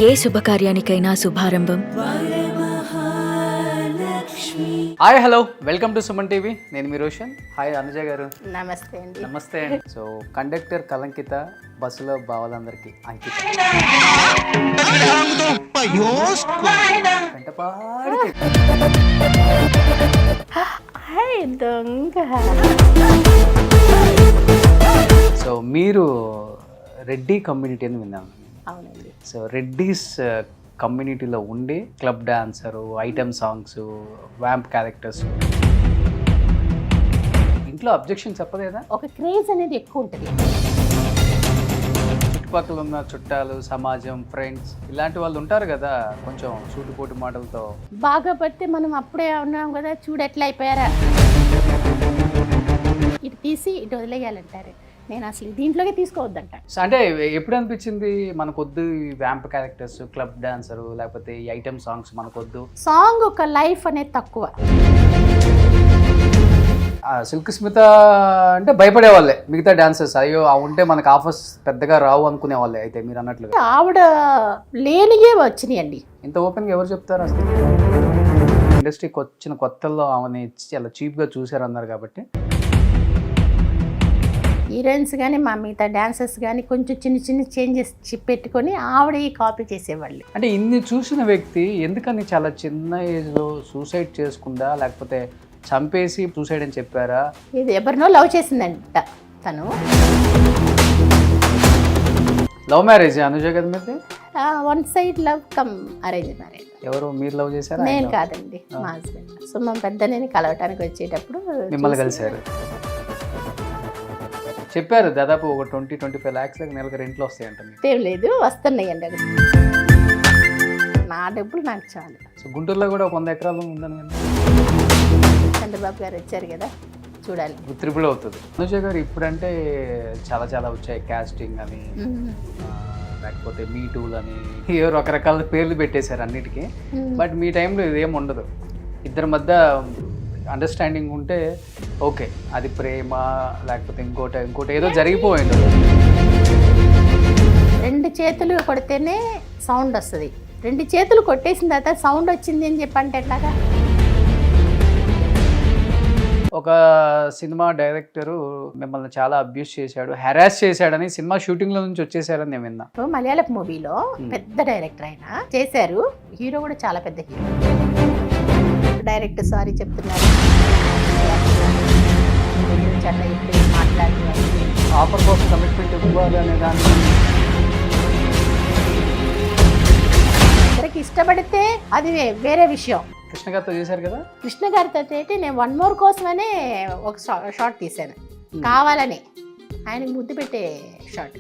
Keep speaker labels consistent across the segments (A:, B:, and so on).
A: ఏ శుభకార్యానికైనా శుభారంభం.
B: Hi hello welcome to Suman TV. నేను మీ రోషన్. హాయ్ అనుజ గారు.
C: నమస్తే అండి.
B: నమస్తే. సో కండక్టర్ కలంకిత, బస్సులో బావలందరికీ అంకిత. వెంటపాడికి.
C: హాయ్ దొంగ.
B: సో మీరు రెడ్డి కమ్యూనిటీ అని విన్నాను.
C: అవునండి.
B: సో రెడ్డిస్ కమ్యూనిటీలో ఉండి club dancer, item songs, vamp characters, ఇంట్లో అబ్జెక్షన్ చెప్పలేదా?
C: ఒక క్రేజ్ అనేది ఎక్కువ ఉంటుంది.
B: చుట్టుపక్కల ఉన్న చుట్టాలు, సమాజం, ఫ్రెండ్స్ ఇలాంటి వాళ్ళు ఉంటారు కదా, కొంచెం సూటిపోటు మాటలతో.
C: బాగా పడితే మనం అప్పుడే ఉన్నాం కదా, చూడు ఎట్లా అయిపోయారా, ఇటు తీసి ఇటు వదిలేయాలంటారు. నేను అసలు దీంట్లోకి తీసుకోవద్దంట.
B: సో అంటే ఎప్పుడు అనిపించింది మనకొద్దు ఈ వ్యాంప్ క్యారెక్టర్స్, క్లబ్ డాన్సరు, లేకపోతే ఈ ఐటమ్ సాంగ్స్ మనకొద్దు?
C: సాంగ్ ఒక లైఫ్ అనేది తక్కువ.
B: సిల్క్ స్మిత అంటే భయపడే వాళ్ళే మిగతా డాన్సర్స్. అయ్యో ఆ ఉంటే మనకు ఆఫర్స్ పెద్దగా రావు అనుకునే వాళ్ళే. అయితే మీరు అన్నట్లుగా
C: ఆవిడ లేనియే వచ్చినాయండి.
B: ఇంత ఓపెన్గా ఎవరు చెప్తారు అసలు? ఇండస్ట్రీకి వచ్చిన కొత్తల్లో ఆమెని చాలా చీప్గా చూశారు అన్నారు కాబట్టి.
C: హీరోయిన్స్ కానీ మా మిగతా డాన్సర్స్ కానీ కొంచెం చిన్న చిన్న చేంజెస్ పెట్టుకొని ఆవిడ కాపీ చేసేవాళ్ళు.
B: అంటే ఇన్ని చూసిన వ్యక్తి ఎందుకని చాలా చిన్న ఏజ్లో సూసైడ్ చేసుకుందా, లేకపోతే చంపేసి సూసైడ్ అని చెప్పారా?
C: ఇది ఎవరినో లవ్ చేసిందంట తను.
B: లవ్ మ్యారేజ్ అనుజ కదా మీది?
C: One side love come arrange marriage.
B: ఎవరు మీరు లవ్ చేశారా?
C: నేను కాదండి, మా హస్బెండ్. సో మా పెద్దనేని కలవటానికి వచ్చేటప్పుడు
B: మిమ్మల్ని కలిశారు. చెప్పారు దాదాపు ఒక 20-25 lakhs నెలకు రెంట్లు వస్తాయంట.
C: ఏం లేదు, వస్తున్నాయండి. అది నా డబ్బులు నాకు చాలు.
B: సో గుంటూరులో కూడా 100 ఎకరాలు ఉందని
C: చంద్రబాబు గారు వచ్చారు కదా, చూడాలి.
B: ట్రిపుల్ అవుతుంది. అనుజ గారు ఇప్పుడంటే చాలా చాలా వచ్చాయి, కాస్టింగ్ అని, లేకపోతే మీ టూల్ అని, ఏవో రకరకాల పేర్లు పెట్టేశారు అన్నిటికీ. బట్ మీ టైంలో ఇదేం ఉండదు. ఇద్దరి మధ్య అండర్స్టాండింగ్ ఉంటే ఓకే, అది ప్రేమ లేకపోతే ఇంకోటి ఏదో జరిగిపోయింది.
C: 2 చేతులు కొడితేనే సౌండ్ వస్తుంది. 2 చేతులు కొట్టేసిన తర్వాత సౌండ్ వచ్చింది అని చెప్పంటే ఎట్లాగా?
B: ఒక సినిమా డైరెక్టరు మిమ్మల్ని చాలా అబ్యూస్ చేశాడు, హెరాస్ చేశాడని సినిమా షూటింగ్లో నుంచి వచ్చేసారని నేను విన్నా.
C: మలయాళం మూవీలో పెద్ద డైరెక్టర్ ఆయన చేశారు. హీరో కూడా చాలా పెద్ద హీరో. డైరెక్టర్ సారీ చెప్తున్నారు, మాట్లాడుతున్నారు.
B: ఆఫర్ కోసం కమిట్మెంట్ ఇవ్వాలి అనే దాన్ని
C: ఇద్దరికి ఇష్టపడితే అది వేరే విషయం.
B: కృష్ణ గారితో చేశారు కదా.
C: కృష్ణ గారితో అయితే నేను 1 more కోసమనే ఒక షార్ట్ తీశాను, కావాలని. ఆయనకు ముద్దు పెట్టే షార్ట్.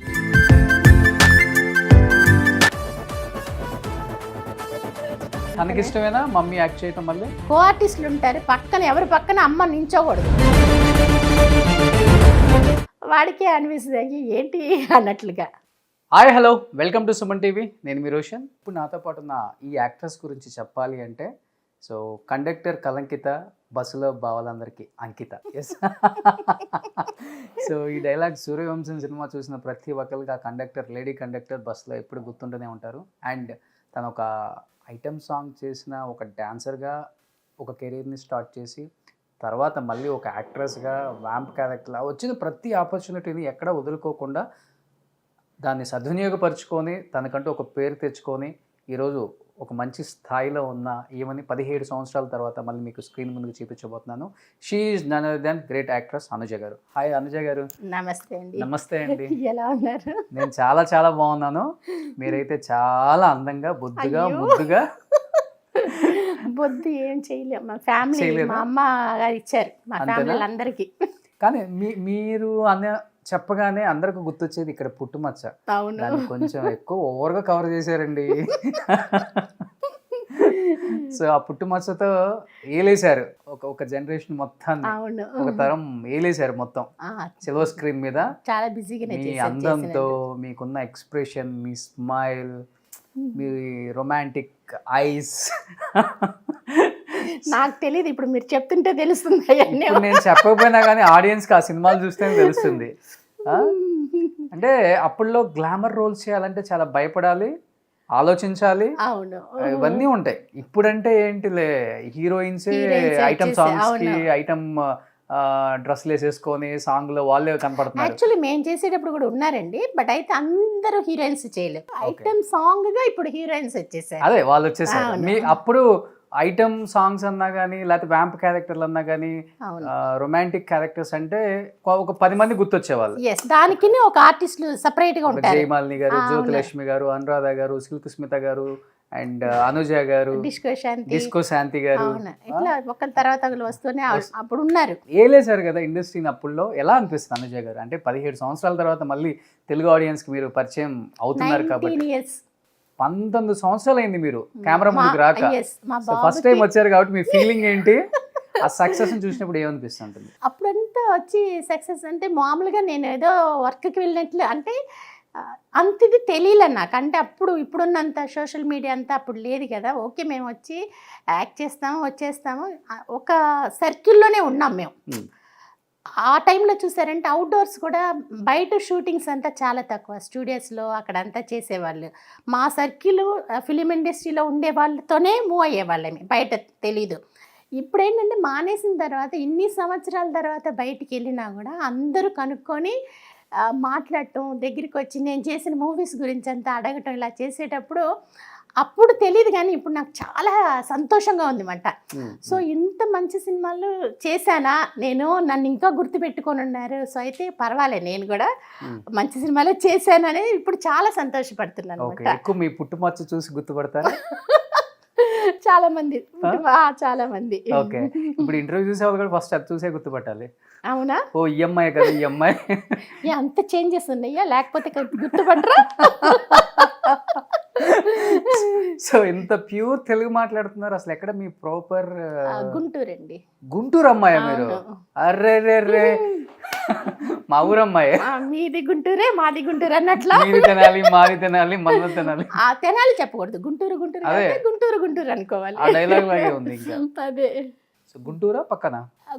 B: తనకి ఇష్టమేనా మమ్మీ యాక్ట్ చేయటం? మళ్ళీ
C: కో ఆర్టిస్టులు ఉంటారు పక్కన, ఎవరి పక్కన అమ్మ నించోకూడదు. వాడికే అనిపిస్తుంది ఏంటి అన్నట్లుగా.
B: Hi hello welcome to Suman TV. నేను మీ రోషన్. ఇప్పుడు నాతో పాటు ఉన్న ఈ యాక్ట్రెస్ గురించి చెప్పాలి అంటే, సో కండక్టర్ కలంకిత, బస్సులో బావలందరికీ అంకిత. ఎస్. సో ఈ డైలాగ్ సూర్యవంశం సినిమా చూసిన ప్రతి ఒక్కరికి ఆ కండక్టర్, లేడీ కండక్టర్ బస్సులో ఎప్పుడు గుర్తుంటూనే ఉంటారు. అండ్ తను ఒక ఐటమ్ సాంగ్ చేసిన ఒక డాన్సర్గా ఒక కెరీర్ని స్టార్ట్ చేసి, తర్వాత మళ్ళీ ఒక యాక్ట్రెస్గా, వ్యాంప్ క్యారెక్టర్లా వచ్చిన ప్రతి ఆపర్చునిటీని ఎక్కడ వదులుకోకుండా దాన్ని సద్వినియోగపరుచుకొని తనకంటూ ఒక పేరు తెచ్చుకొని ఈరోజు ఒక మంచి స్థాయిలో ఉన్న ఈమెని 17 సంవత్సరాల తర్వాత మళ్ళీ మీకు స్క్రీన్ ముందుకు చూపించబోతున్నాను. She is none other than great actress Anuja గారు. హాయ్ అనుజ గారు.
C: నమస్తే అండి.
B: నమస్తే అండి.
C: ఎలా ఉన్నారు?
B: నేను చాలా చాలా బాగున్నాను. మీరైతే చాలా అందంగా, బొద్దుగా, ముద్దుగా.
C: బొద్దు ఏం చేయలేము, మా ఫ్యామిలీ, మా అమ్మ గారు ఇచ్చారు మా ఫ్యామిలీ అందరికీ.
B: కానీ మీరు చెప్పగానే అందరికి గుర్తొచ్చేది ఇక్కడ పుట్టుమచ్చ.
C: అవును,
B: దాన్ని కొంచెం ఎక్కువ ఓవర్గా కవర్ చేశారండి. సో ఆ పుట్టుమచ్చతో ఏలేశారు ఒక జనరేషన్ మొత్తాన్ని, ఒక తరం ఏలేశారు మొత్తం సిల్వర్ స్క్రీన్ మీద.
C: చాలా బిజీగా
B: మీ అందంతో, మీకున్న ఎక్స్ప్రెషన్, మీ స్మైల్, మీ రొమాంటిక్ ఐస్.
C: నాకు తెలియదు, ఇప్పుడు మీరు చెప్తుంటే తెలుస్తుంది.
B: నేను చెప్పకపోయినా కానీ ఆడియన్స్కి ఆ సినిమాలు చూస్తేనే తెలుస్తుంది. అంటే అప్పుల్లో గ్లామర్ రోల్స్ చేయాలంటే చాలా భయపడాలి, ఆలోచించాలి,
C: అవును.
B: ఇవన్నీ ఉంటాయి. ఇప్పుడంటే ఏంటిలే హీరోయిన్స్
C: Heroines
B: ఐటమ్
C: వచ్చేసి,
B: సాంగ్స్ కి
C: అవును.
B: ఐటమ్ డ్రెస్లు వేసేసుకొని సాంగ్ లో వాళ్ళే కనపడుతున్నారు.
C: యాక్చువల్లీ మేము చేసేటప్పుడు కూడా ఉన్నారండి, బట్ అయితే అందరూ హీరోయిన్స్ చేయలేరు. ఐటమ్ సాంగ్ గా ఇప్పుడు హీరోయిన్స్ వచ్చేసారు.
B: అదే వాళ్ళు వచ్చేసారు.
C: అవును.
B: మీ అప్పుడు ఐటమ్ సాంగ్స్ అన్నా కానీ లేకపోతే వ్యాంప్ క్యారెక్టర్లు అన్నా కానీ
C: అవును.
B: రొమాంటిక్ క్యారెక్టర్స్ అంటే ఒక 10 మంది గుర్తొచ్చేవాళ్ళు.
C: ఎస్, దానికి ఒక ఆర్టిస్టులు సపరేట్ గా ఉంటారు.
B: జయమాలిని గారు,
C: అవును.
B: జ్యోతిలక్ష్మి గారు, అనురాధ గారు, సిల్క్ స్మిత గారు అండ్ అనుజ గారు, డిస్కో శాంతి గారు,
C: అవును, ఇట్లా ఒకరి తర్వాత ఒకరు వస్తూనే అప్పుడు ఉన్నారు.
B: ఏలేసారు కదా ఇండస్ట్రీని. అప్పుల్లో ఎలా అనిపిస్తుంది అనుజ గారు? అంటే 17 సంవత్సరాల తర్వాత మళ్ళీ తెలుగు ఆడియన్స్ కి మీరు పరిచయం అవుతున్నారు కాబట్టి
C: 19 years.
B: 19 సంవత్సరాలు అయింది మీరు కెమెరా ముందుకు రాక.
C: yes, మా
B: ఫస్ట్ టైం వచ్చారు కాబట్టి మీ ఫీలింగ్ ఏంటి? ఆ సక్సెస్ చూసినప్పుడు ఏమనిపిస్తుంటుంది?
C: అప్పుడంతా వచ్చి సక్సెస్ అంటే మామూలుగా నేను ఏదో వర్క్కి వెళ్ళినట్లు, అంటే అంత ఇది తెలియలే నాకు. అంటే అప్పుడు ఇప్పుడున్నంత సోషల్ మీడియా అంతా అప్పుడు లేదు కదా. ఓకే, మేము వచ్చి యాక్ట్ చేస్తాము, వచ్చేస్తాము, ఒక సర్కిల్లోనే ఉన్నాం మేము. ఆ టైంలో చూసారంటే అవుట్డోర్స్ కూడా, బయట షూటింగ్స్ అంతా చాలా తక్కువ, స్టూడియోస్లో అక్కడంతా చేసేవాళ్ళు. మా సర్కిల్ ఫిలిం ఇండస్ట్రీలో ఉండే వాళ్ళతోనే మూవ్ అయ్యేవాళ్ళమే, బయట తెలీదు. ఇప్పుడు ఏంటంటే మానేసిన తర్వాత ఇన్ని సంవత్సరాల తర్వాత బయటికి వెళ్ళినా కూడా అందరూ కనుక్కొని మాట్లాడటం, దగ్గరికి వచ్చి నేను చేసిన మూవీస్ గురించి అంతా అడగటం, ఇలా చేసేటప్పుడు అప్పుడు తెలియదు కానీ ఇప్పుడు నాకు చాలా సంతోషంగా ఉంది మాట. సో ఇంత మంచి సినిమాలు చేశానా నేను, నన్ను ఇంకా గుర్తుపెట్టుకొని ఉన్నారు. సో అయితే పర్వాలేదు, నేను కూడా మంచి సినిమాలు చేశాను అనేది ఇప్పుడు చాలా సంతోషపడుతున్నాను.
B: ఎక్కువ మీ పుట్టుమచ్చ చూసి గుర్తుపడతారా?
C: చాలా మంది, చాలా మంది.
B: ఓకే, ఇప్పుడు ఇంటర్వ్యూ చూసే వాళ్ళు కూడా ఫస్ట్ అది చూసే గుర్తుపట్టాలి.
C: అవునా?
B: ఓ ఈ అమ్మాయి కదా, ఈ అమ్మాయి.
C: అంత చేంజెస్ ఉన్నాయా? లేకపోతే గుర్తుపట్టరా?
B: సో ఇంత ప్యూర్ తెలుగు మాట్లాడుతున్నారు. అసలు ఎక్కడ మీ ప్రాపర్?
C: గుంటూరు అండి.
B: గుంటూరు అమ్మాయి మీరు? అర్రే రే రే, మా ఊరు అమ్మాయి.
C: మీది గుంటూరే, మాది గుంటూరు అన్నట్లా.
B: మీది తెనాలి, మాది తెనాలి, మన తెనాలి.
C: ఆ తెనాలి చెప్పకూడదు, గుంటూరు గుంటూరు, గుంటూరు గుంటూరు అనుకోవాలి.
B: ఆ డైలాగ్ లాగే ఉంది ఇంకా.
C: అదే.
B: సో గుంటూరా పక్కన?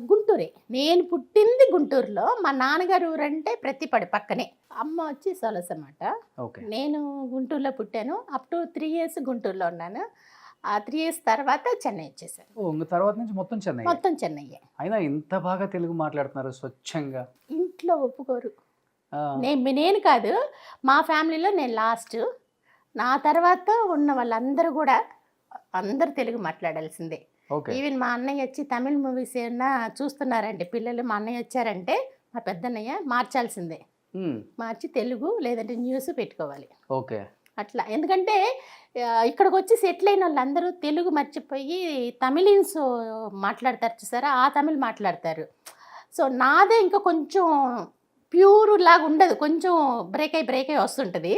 C: గుంటూరే. నేను పుట్టింది గుంటూరులో. మా నాన్నగారు ఊరంటే ప్రతిపడి పక్కనే. అమ్మ వచ్చి సొలస అన్నమాట. నేను గుంటూరులో పుట్టాను. అప్ టు 3 years గుంటూరులో ఉన్నాను. ఆ 3 years తర్వాత చెన్నై వచ్చేసాను.
B: తర్వాత నుంచి మొత్తం చెన్నై?
C: మొత్తం చెన్నయ్యే.
B: అయినా ఇంత బాగా తెలుగు మాట్లాడుతున్నారు స్వచ్ఛంగా.
C: ఇంట్లో ఒప్పుకోరు. నేను కాదు, మా ఫ్యామిలీలో నేను లాస్ట్. నా తర్వాత ఉన్న వాళ్ళందరూ కూడా అందరూ తెలుగు మాట్లాడాల్సిందే. ఈవెన్ మా అన్నయ్య వచ్చి తమిళ మూవీస్ ఏమన్నా చూస్తున్నారంటే పిల్లలు, మా అన్నయ్య వచ్చారంటే మా పెద్దన్నయ్య మార్చాల్సిందే. మార్చి తెలుగు లేదంటే న్యూస్ పెట్టుకోవాలి.
B: ఓకే,
C: అట్లా. ఎందుకంటే ఇక్కడికి వచ్చి సెటిల్ అయిన వాళ్ళందరూ తెలుగు మర్చిపోయి తమిళన్స్ మాట్లాడతారు చూసారా, ఆ తమిళ్ మాట్లాడతారు. సో నాదే ఇంకా కొంచెం ప్యూర్ లాగా ఉండదు, కొంచెం బ్రేక్ అయి వస్తుంటుంది.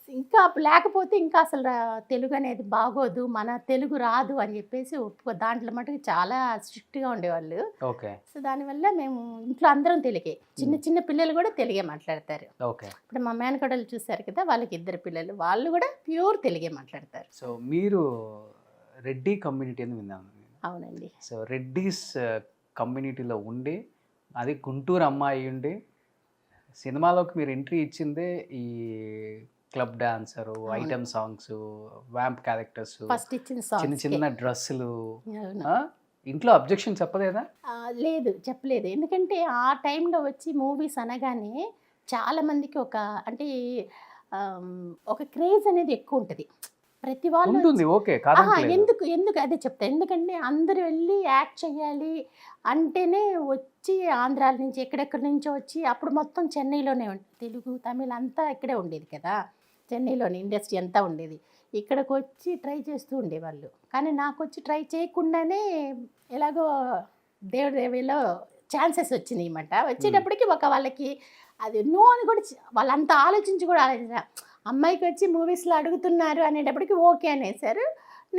C: ఇంకా లేకపోతే ఇంకా అసలు తెలుగు అనేది బాగోదు, మన తెలుగు రాదు అని చెప్పేసి దాంట్లో మటుకు చాలా స్ట్రిక్ట్గా ఉండేవాళ్ళు. సో దానివల్ల మేము ఇంట్లో అందరం తెలుగే, చిన్న చిన్న పిల్లలు కూడా తెలుగే మాట్లాడతారు. ఇప్పుడు మా మేనకోడలు చూసారు కదా, వాళ్ళకి 2 పిల్లలు, వాళ్ళు కూడా ప్యూర్ తెలుగే మాట్లాడతారు.
B: సో మీరు రెడ్డి కమ్యూనిటీ అని విన్నాను.
C: అవునండి.
B: సో రెడ్డిస్ కమ్యూనిటీలో ఉండి, అది గుంటూరు అమ్మాయి ఉండి సినిమాలోకి మీరు ఎంట్రీ ఇచ్చిందే ఈ club dancer, item songs, vamp characters, చిన్న చిన్న డ్రెస్సులు. ఇంట్లో అబ్జెక్షన్ చెప్పలేదా?
C: లేదు, చెప్పలేదు. ఎందుకంటే ఆ టైంలో వచ్చి మూవీస్ అనగానే చాలా మందికి అంటే ఒక క్రేజ్ అనేది ఎక్కువ ఉంటుంది ప్రతి వాళ్ళు. ఎందుకు అదే చెప్తా. ఎందుకంటే అందరూ వెళ్ళి యాక్ట్ చేయాలి అంటేనే వచ్చి ఆంధ్రాల నుంచి ఎక్కడెక్కడి నుంచో వచ్చి, అప్పుడు మొత్తం చెన్నైలోనే తెలుగు తమిళ్ అంతా ఇక్కడే ఉండేది కదా, చెన్నైలోని ఇండస్ట్రీ అంతా ఉండేది. ఇక్కడికి వచ్చి ట్రై చేస్తూ ఉండేవాళ్ళు. కానీ నాకు వచ్చి ట్రై చేయకుండానే ఎలాగో దేవుడి దేవిలో ఛాన్సెస్ వచ్చినాయి అన్నమాట. వచ్చేటప్పటికి వాళ్ళకి అది నో అని కూడా వాళ్ళంతా ఆలోచించి కూడా అమ్మాయికి వచ్చి మూవీస్లో అడుగుతున్నారు అనేటప్పటికి ఓకే అనేసారు.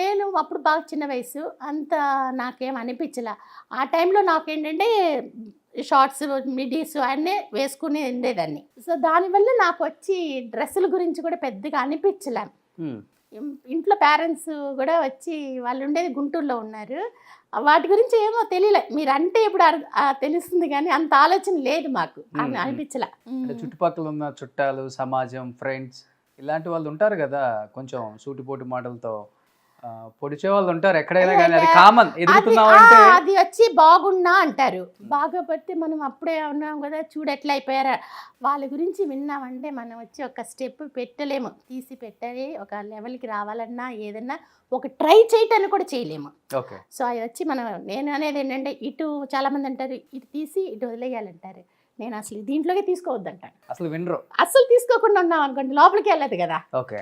C: నేను అప్పుడు బాగా చిన్న వయసు, అంత నాకేం అనిపించలే. ఆ టైంలో నాకేంటంటే షార్ట్స్, మిడీస్ అన్నీ వేసుకుని ఉండేదాన్ని. సో దానివల్ల నాకు వచ్చి డ్రెస్సుల గురించి కూడా పెద్దగా అనిపించలే. ఇంట్లో పేరెంట్స్ కూడా వచ్చి వాళ్ళు ఉండేది గుంటూరులో ఉన్నారు, వాటి గురించి ఏమో తెలియలే. మీరు అంటే ఇప్పుడు తెలుస్తుంది కానీ అంత ఆలోచన లేదు మాకు, అనిపించలే.
B: చుట్టుపక్కల ఉన్న చుట్టాలు, సమాజం, ఫ్రెండ్స్ ఇలాంటి వాళ్ళు ఉంటారు కదా కొంచెం సూటిపోటి మాటలతో పొడిచే వాళ్ళు ఉంటారు ఎక్కడైనా కానీ, అది కామన్. ఎదుగుతున్నావు అంటే
C: అది వచ్చి బాగున్నా అంటారు, బాగోపోతే మనం అప్పుడే ఉన్నాం కదా చూడు ఎట్లా అయిపోయారా, వాళ్ళ గురించి విన్నామంటే మనం వచ్చి ఒక స్టెప్ పెట్టలేము, తీసి పెట్టాలి, ఒక లెవెల్కి రావాలన్నా ఏదన్నా ఒక ట్రై చేయటాన్ని కూడా చేయలేము.
B: ఓకే.
C: సో అది వచ్చి మనం, నేను అనేది ఏంటంటే ఇటు చాలామంది అంటారు ఇటు తీసి ఇటు వదిలేయాలంటారు, నేను అసలు దీంట్లోకి తీసుకోవద్దంటాను.
B: అసలు వినరు.
C: అసలు తీసుకోకుండా ఉన్నాం అనుకోండి లోపలికి వెళ్ళదు కదా.
B: ఓకే.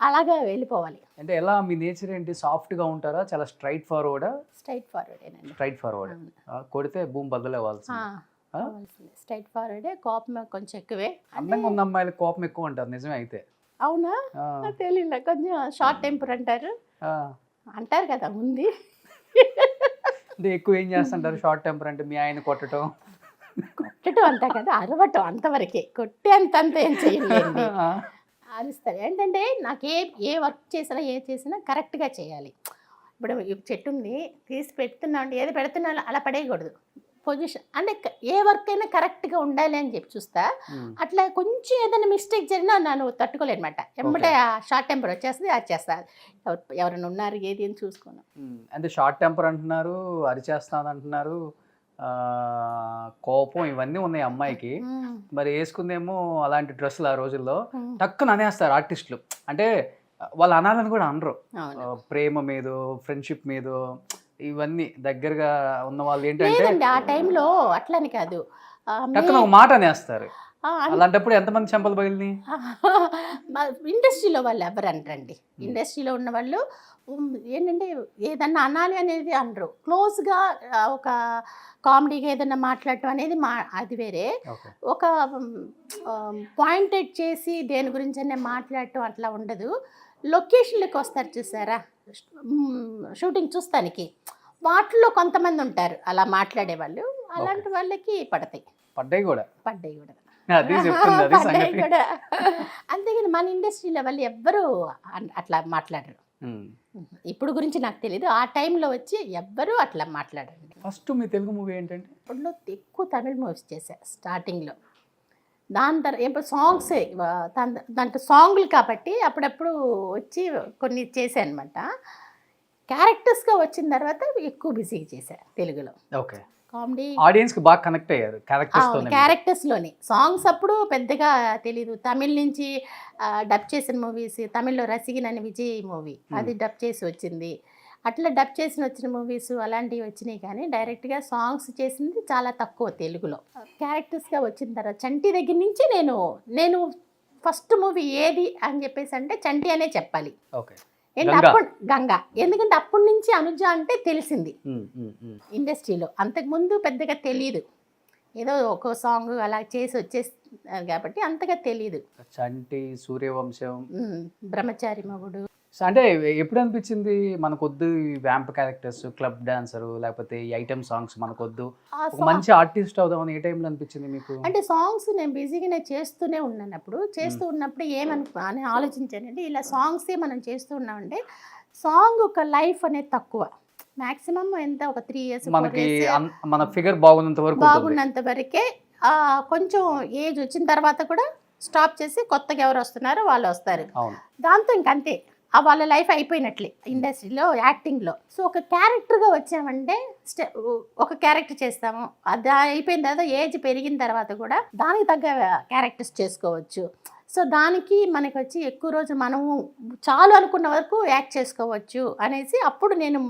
C: అలాగా వెళ్ళిపోవాలి.
B: అంటే ఎలా మీ నేచర్ ఏంటి? సాఫ్ట్ గా ఉంటారా? చాలా స్ట్రైట్ ఫార్వర్డా?
C: స్ట్రైట్ ఫార్వర్డేనండి.
B: Straight forward. కొడితే భూమి బద్దలవ్వాల్సింది.
C: స్ట్రైట్ ఫార్వర్డే. కోపం కొంచెం ఎక్కువే.
B: అందంగా ఉన్న అమ్మాయిలు కోపం ఎక్కువ అంటారు, నిజమే అయితే?
C: అవునా, తెలియలే. కొంచెం షార్ట్ టెంపర్ అంటారు అంటారు కదా ఉంది.
B: అంటే ఎక్కువ ఏం చేస్తుంటారు షార్ట్ టెంపర్ అంటే? మీ ఆయన కొట్టడం
C: అంతా కదా, అరవటం అంతవరకే, కొట్టే అంత ఏం చేయలేదు. అరుస్తారు. ఏంటంటే నాకు ఏ వర్క్ చేసినా ఏ చేసినా కరెక్ట్గా చేయాలి. ఇప్పుడు చెట్టు ఉంది తీసి పెడుతున్నా అంటే ఏది పెడుతున్నా అలా పడేయకూడదు. పొజిషన్ అంటే ఏ వర్క్ అయినా కరెక్ట్గా ఉండాలి అని చెప్పి చూస్తా. అట్లా కొంచెం ఏదైనా మిస్టేక్ జరిగినా నన్ను తట్టుకోలేనమాట, ఎమ్మటే షార్ట్ టెంపర్ వచ్చేస్తుంది, అది చేస్తా. ఎవరైనా ఉన్నారు ఏది అని చూసుకోను.
B: అంటే షార్ట్ టెంపర్ అంటున్నారు, అరిచేస్తాను అంటున్నారు, కోపం ఇవన్నీ ఉన్నాయి అమ్మాయికి. మరి వేసుకుందేమో అలాంటి డ్రెస్సులు ఆ రోజుల్లో టక్కున అనేస్తారు ఆర్టిస్టులు. అంటే వాళ్ళు అనాలని కూడా అనరు, ప్రేమ మీద ఫ్రెండ్షిప్ మీద ఇవన్నీ దగ్గరగా ఉన్న వాళ్ళు ఏంటంటే
C: ఆ టైంలో అట్లని కాదు,
B: టక్కున ఒక మాట అనేస్తారు. అలాంటప్పుడు ఎంతమంది చెంపలు పగిలినాయి?
C: ఇండస్ట్రీలో వాళ్ళు ఎవరు అనరండి. ఇండస్ట్రీలో ఉన్న వాళ్ళు ఏంటంటే ఏదన్నా అనాలి అనేది అనరు. క్లోజ్గా ఒక కామెడీగా ఏదన్నా మాట్లాడటం అనేది అది వేరే. ఒక పాయింటెడ్ చేసి దేని గురించి అనే మాట్లాడటం అట్లా ఉండదు. లొకేషన్లకు వస్తారు చూసారా షూటింగ్ చూస్తానికి, వాటిల్లో కొంతమంది ఉంటారు అలా మాట్లాడే వాళ్ళు. అలాంటి వాళ్ళకి పడ్డాయి కూడా. అంతేగాని మన ఇండస్ట్రీలో వాళ్ళు ఎవ్వరు అట్లా మాట్లాడరు. ఇప్పుడు గురించి నాకు తెలియదు, ఆ టైంలో వచ్చి ఎవ్వరూ అట్లా మాట్లాడండి.
B: ఫస్ట్ మీ తెలుగు మూవీ ఏంటంటే?
C: ఇప్పుడులో ఎక్కువ తమిళ మూవీస్ చేశా స్టార్టింగ్లో. దాని తర్వాత ఇప్పుడు సాంగ్స్ దాంట్లో సాంగ్లు కాబట్టి అప్పుడప్పుడు వచ్చి కొన్ని చేశాను అనమాట. క్యారెక్టర్స్గా వచ్చిన తర్వాత ఎక్కువ బిజీగా చేశా తెలుగులో.
B: ఓకే.
C: కామెడీ
B: ఆడియన్స్ కి బాగా కనెక్ట్ అయ్యారు
C: క్యారెక్టర్స్లోని. సాంగ్స్ అప్పుడు పెద్దగా తెలీదు. తమిళ్ నుంచి డబ్ చేసిన మూవీస్, తమిళ్లో రసిగిన్ అని విజయ్ మూవీ అది డబ్ చేసి వచ్చింది. అట్లా డబ్ చేసి వచ్చిన మూవీస్ అలాంటివి వచ్చినాయి, కానీ డైరెక్ట్గా సాంగ్స్ చేసింది చాలా తక్కువ తెలుగులో. క్యారెక్టర్స్గా వచ్చిన తర్వాత చంటి దగ్గర నుంచి నేను ఫస్ట్ మూవీ ఏది అని చెప్పేసి అంటే చంటి అనే చెప్పాలి. గంగా. ఎందుకంటే అప్పటి నుంచి అనుజ అంటే తెలిసింది ఇండస్ట్రీలో, అంతకుముందు పెద్దగా తెలియదు. ఏదో ఒక సాంగ్ అలా చేసి వచ్చేస్తున్నారు కాబట్టి అంతగా తెలియదు.
B: చంటి, సూర్యవంశం,
C: బ్రహ్మచారి మొగుడు.
B: అంటే ఎప్పుడు అనిపించింది మనకొద్దు వ్యాంప్ క్యారెక్టర్స్, క్లబ్ డాన్సర్, లేకపోతే ఐటమ్ సాంగ్స్ మనకొద్దు, మంచి ఆర్టిస్ట్ అవుదామని ఏ టైంలో అనిపించింది మీకు?
C: అంటే సాంగ్స్ నేను బిజీగానే చేస్తూనే ఉన్నాను. చేస్తూ ఉన్నప్పుడు అని ఆలోచించానంటే ఇలా సాంగ్సే మనం చేస్తూ ఉన్నామంటే సాంగ్ ఒక లైఫ్ అనేది తక్కువ, మ్యాక్సిమం ఎంత ఒక 3 years
B: మనకి మన ఫిగర్ బాగున్నంత
C: వరకే. కొంచెం ఏజ్ వచ్చిన తర్వాత కూడా స్టాప్ చేసి కొత్తగా ఎవరు వస్తున్నారో వాళ్ళు వస్తారు, దాంతో ఇంకంతే వాళ్ళ లైఫ్ అయిపోయినట్లే ఇండస్ట్రీలో, యాక్టింగ్లో. సో ఒక క్యారెక్టర్గా వచ్చామంటే ఒక క్యారెక్టర్ చేస్తాము, అది అయిపోయిన తర్వాత ఏజ్ పెరిగిన తర్వాత కూడా దానికి తగ్గ క్యారెక్టర్స్ చేసుకోవచ్చు. సో దానికి మనకి వచ్చి ఎక్కువ రోజు మనము చాలు అనుకున్న వరకు యాక్ట్ చేసుకోవచ్చు అనేసి అప్పుడు నేను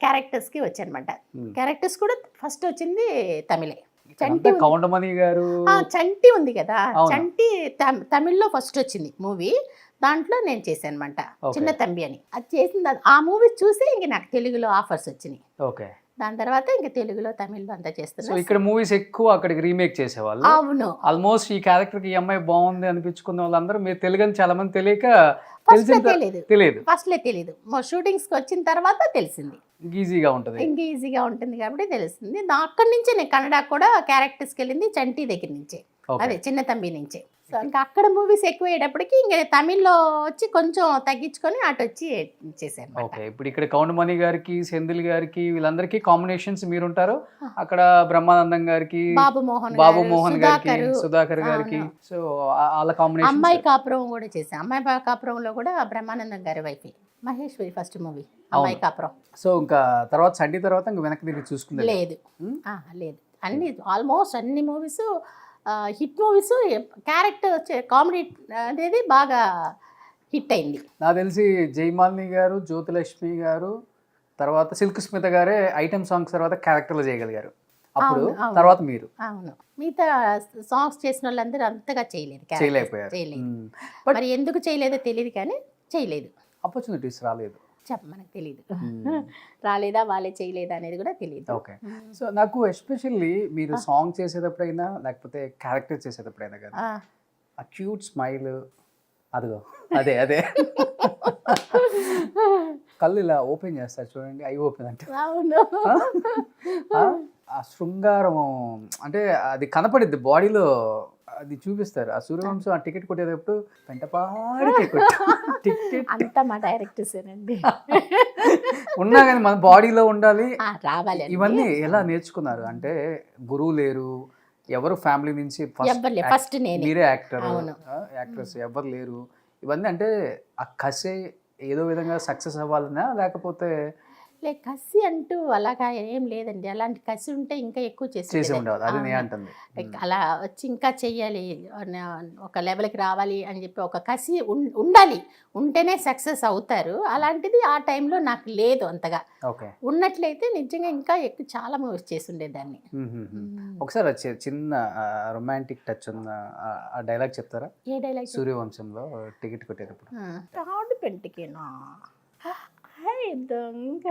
C: క్యారెక్టర్స్కి వచ్చానమాట. క్యారెక్టర్స్ కూడా ఫస్ట్ వచ్చింది తమిళే. చంటి ఉంది కదా, చంటి తమిళ్లో ఫస్ట్ వచ్చింది మూవీ, దాంట్లో నేను చేశాను అనమాట, చిన్న తంబి అని. అది చేసిన ఆ మూవీ చూసి ఇంక నాకు తెలుగులో ఆఫర్స్ వచ్చినాయి. దాని తర్వాత ఇంకా తెలుగులో తమిళ్లో అంతా చేస్తున్నాను.
B: ఇక్కడ మూవీస్ ఎక్కువ అక్కడికి రీమేక్ చేసేవాళ్ళు.
C: అవును,
B: ఆల్మోస్ట్ ఈ క్యారెక్టర్ కి ఈ అమ్మాయి బాగుంది అనిపించుకున్న వాళ్ళందరూ మీరు తెలుగు అని చాలా మంది తెలియక
C: తెలియదు, ఫస్ట్లే తెలియదు. షూటింగ్స్కి వచ్చిన తర్వాత తెలిసింది.
B: ఈజీగా ఉంటుంది
C: కాబట్టి తెలిసింది. అక్కడి నుంచే నేను కన్నడ కూడా క్యారెక్టర్స్కి వెళ్ళింది చంటి దగ్గర నుంచే.
B: Okay.
C: అదే చిన్న తంబి నుంచే. సో ఇంకా అక్కడ మూవీస్ ఎక్కువ అయ్యేటప్పటికి ఇంకా తమిళ్లో వచ్చి కొంచెం తగ్గించుకొని అటు వచ్చి చేశాను.
B: ఓకే, ఇప్పుడు ఇక్కడ కౌండమణి గారికి, సెంధిల్ గారికి వీళ్ళందరికీ కాంబినేషన్స్ మీరుంటారు. అక్కడ బ్రహ్మానందం గారికి,
C: బాబు మోహన్
B: గారికి, సుధాకర్ గారికి, సో వాళ్ళ కాంబినేషన్.
C: అమ్మాయి కాపురం కూడా చేశాను. అమ్మాయి కాపురంలో కూడా బ్రహ్మానందం గారి వైఫ్ మహేశ్వరి ఫస్ట్ మూవీ అమ్మాయి కాపురం.
B: సో ఇంకా తర్వాత సండే తర్వాత ఇంకా వెనక్కి తిరిగి చూసుకుంది
C: లేదు. లేదు, అన్ని ఆల్మోస్ట్ అన్ని movies hit movies. Character comedy అనేది బాగా హిట్ అయింది.
B: నాకు తెలిసి జయమాలిని గారు, జ్యోతిలక్ష్మి గారు, తర్వాత సిల్క్ స్మిత గారే ఐటమ్ సాంగ్స్ తర్వాత క్యారెక్టర్లు చేయగలిగారు అప్పుడు. తర్వాత మీరు
C: అవును, మిగతా సాంగ్స్ చేసిన వాళ్ళందరూ అంతగా
B: చేయలేకపోయారు.
C: మరి ఎందుకు చేయలేదో తెలియదు, కానీ చేయలేదు.
B: ఆపర్చునిటీస్ రాలేదు,
C: మనకు తెలియదు. రాలేదా వాళ్ళే చేయలేదా అనేది కూడా తెలియదు.
B: ఓకే, సో నాకు ఎస్పెషల్లీ మీరు సాంగ్ చేసేటప్పుడైనా లేకపోతే క్యారెక్టర్ చేసేటప్పుడైనా కదా ఆ క్యూట్ స్మైల్, అదిగో అదే అదే కళ్ళు ఇలా ఓపెన్ చేస్తారు చూడండి, ఐ ఓపెన్ అంటే ఆ శృంగారం అంటే అది కనపడిద్ది బాడీలో, అది చూపిస్తారు. ఆ సూర్యవంశం ఆ టికెట్ కొట్టేటప్పుడు పెంటపాడికి టికెట్
C: అంతా మా డైరెక్టర్సేనండి.
B: ఉన్నా కానీ మన బాడీలో ఉండాలి,
C: రావాలి.
B: ఇవన్నీ ఎలా నేర్చుకున్నారు? అంటే గురువు లేరు, ఎవరు ఫ్యామిలీ నుంచి
C: ఫస్ట్
B: మీరే యాక్టర్స్ ఎవరు లేరు, ఇవన్నీ అంటే ఆ కసి ఏదో విధంగా సక్సెస్ అవ్వాలన్నా లేకపోతే
C: కసి అంటూ అలాగా ఏం లేదండి. అలాంటి కసి ఉంటే ఇంకా ఎక్కువ చేసి
B: ఉండేది. అది నేను అంటుంది.
C: అలా వచ్చి ఇంకా చెయ్యాలి, ఒక లెవెల్కి రావాలి అని చెప్పి ఒక కసి ఉండాలి, ఉంటేనే సక్సెస్ అవుతారు. అలాంటిది ఆ టైంలో నాకు లేదు అంతగా. ఉన్నట్లయితే నిజంగా ఇంకా ఎక్కువ చాలా మూవీస్ చేసి ఉండేదాన్ని.
B: ఒకసారి వచ్చే చిన్న రొమాంటిక్ టచ్ ఉన్న ఆ డైలాగ్ చెప్తారా?
C: ఏ డైలాగ్?
B: సూర్యవంశంలో టికెట్ కొట్టేటప్పుడు
C: తాడు పెంటికేనా దొంగ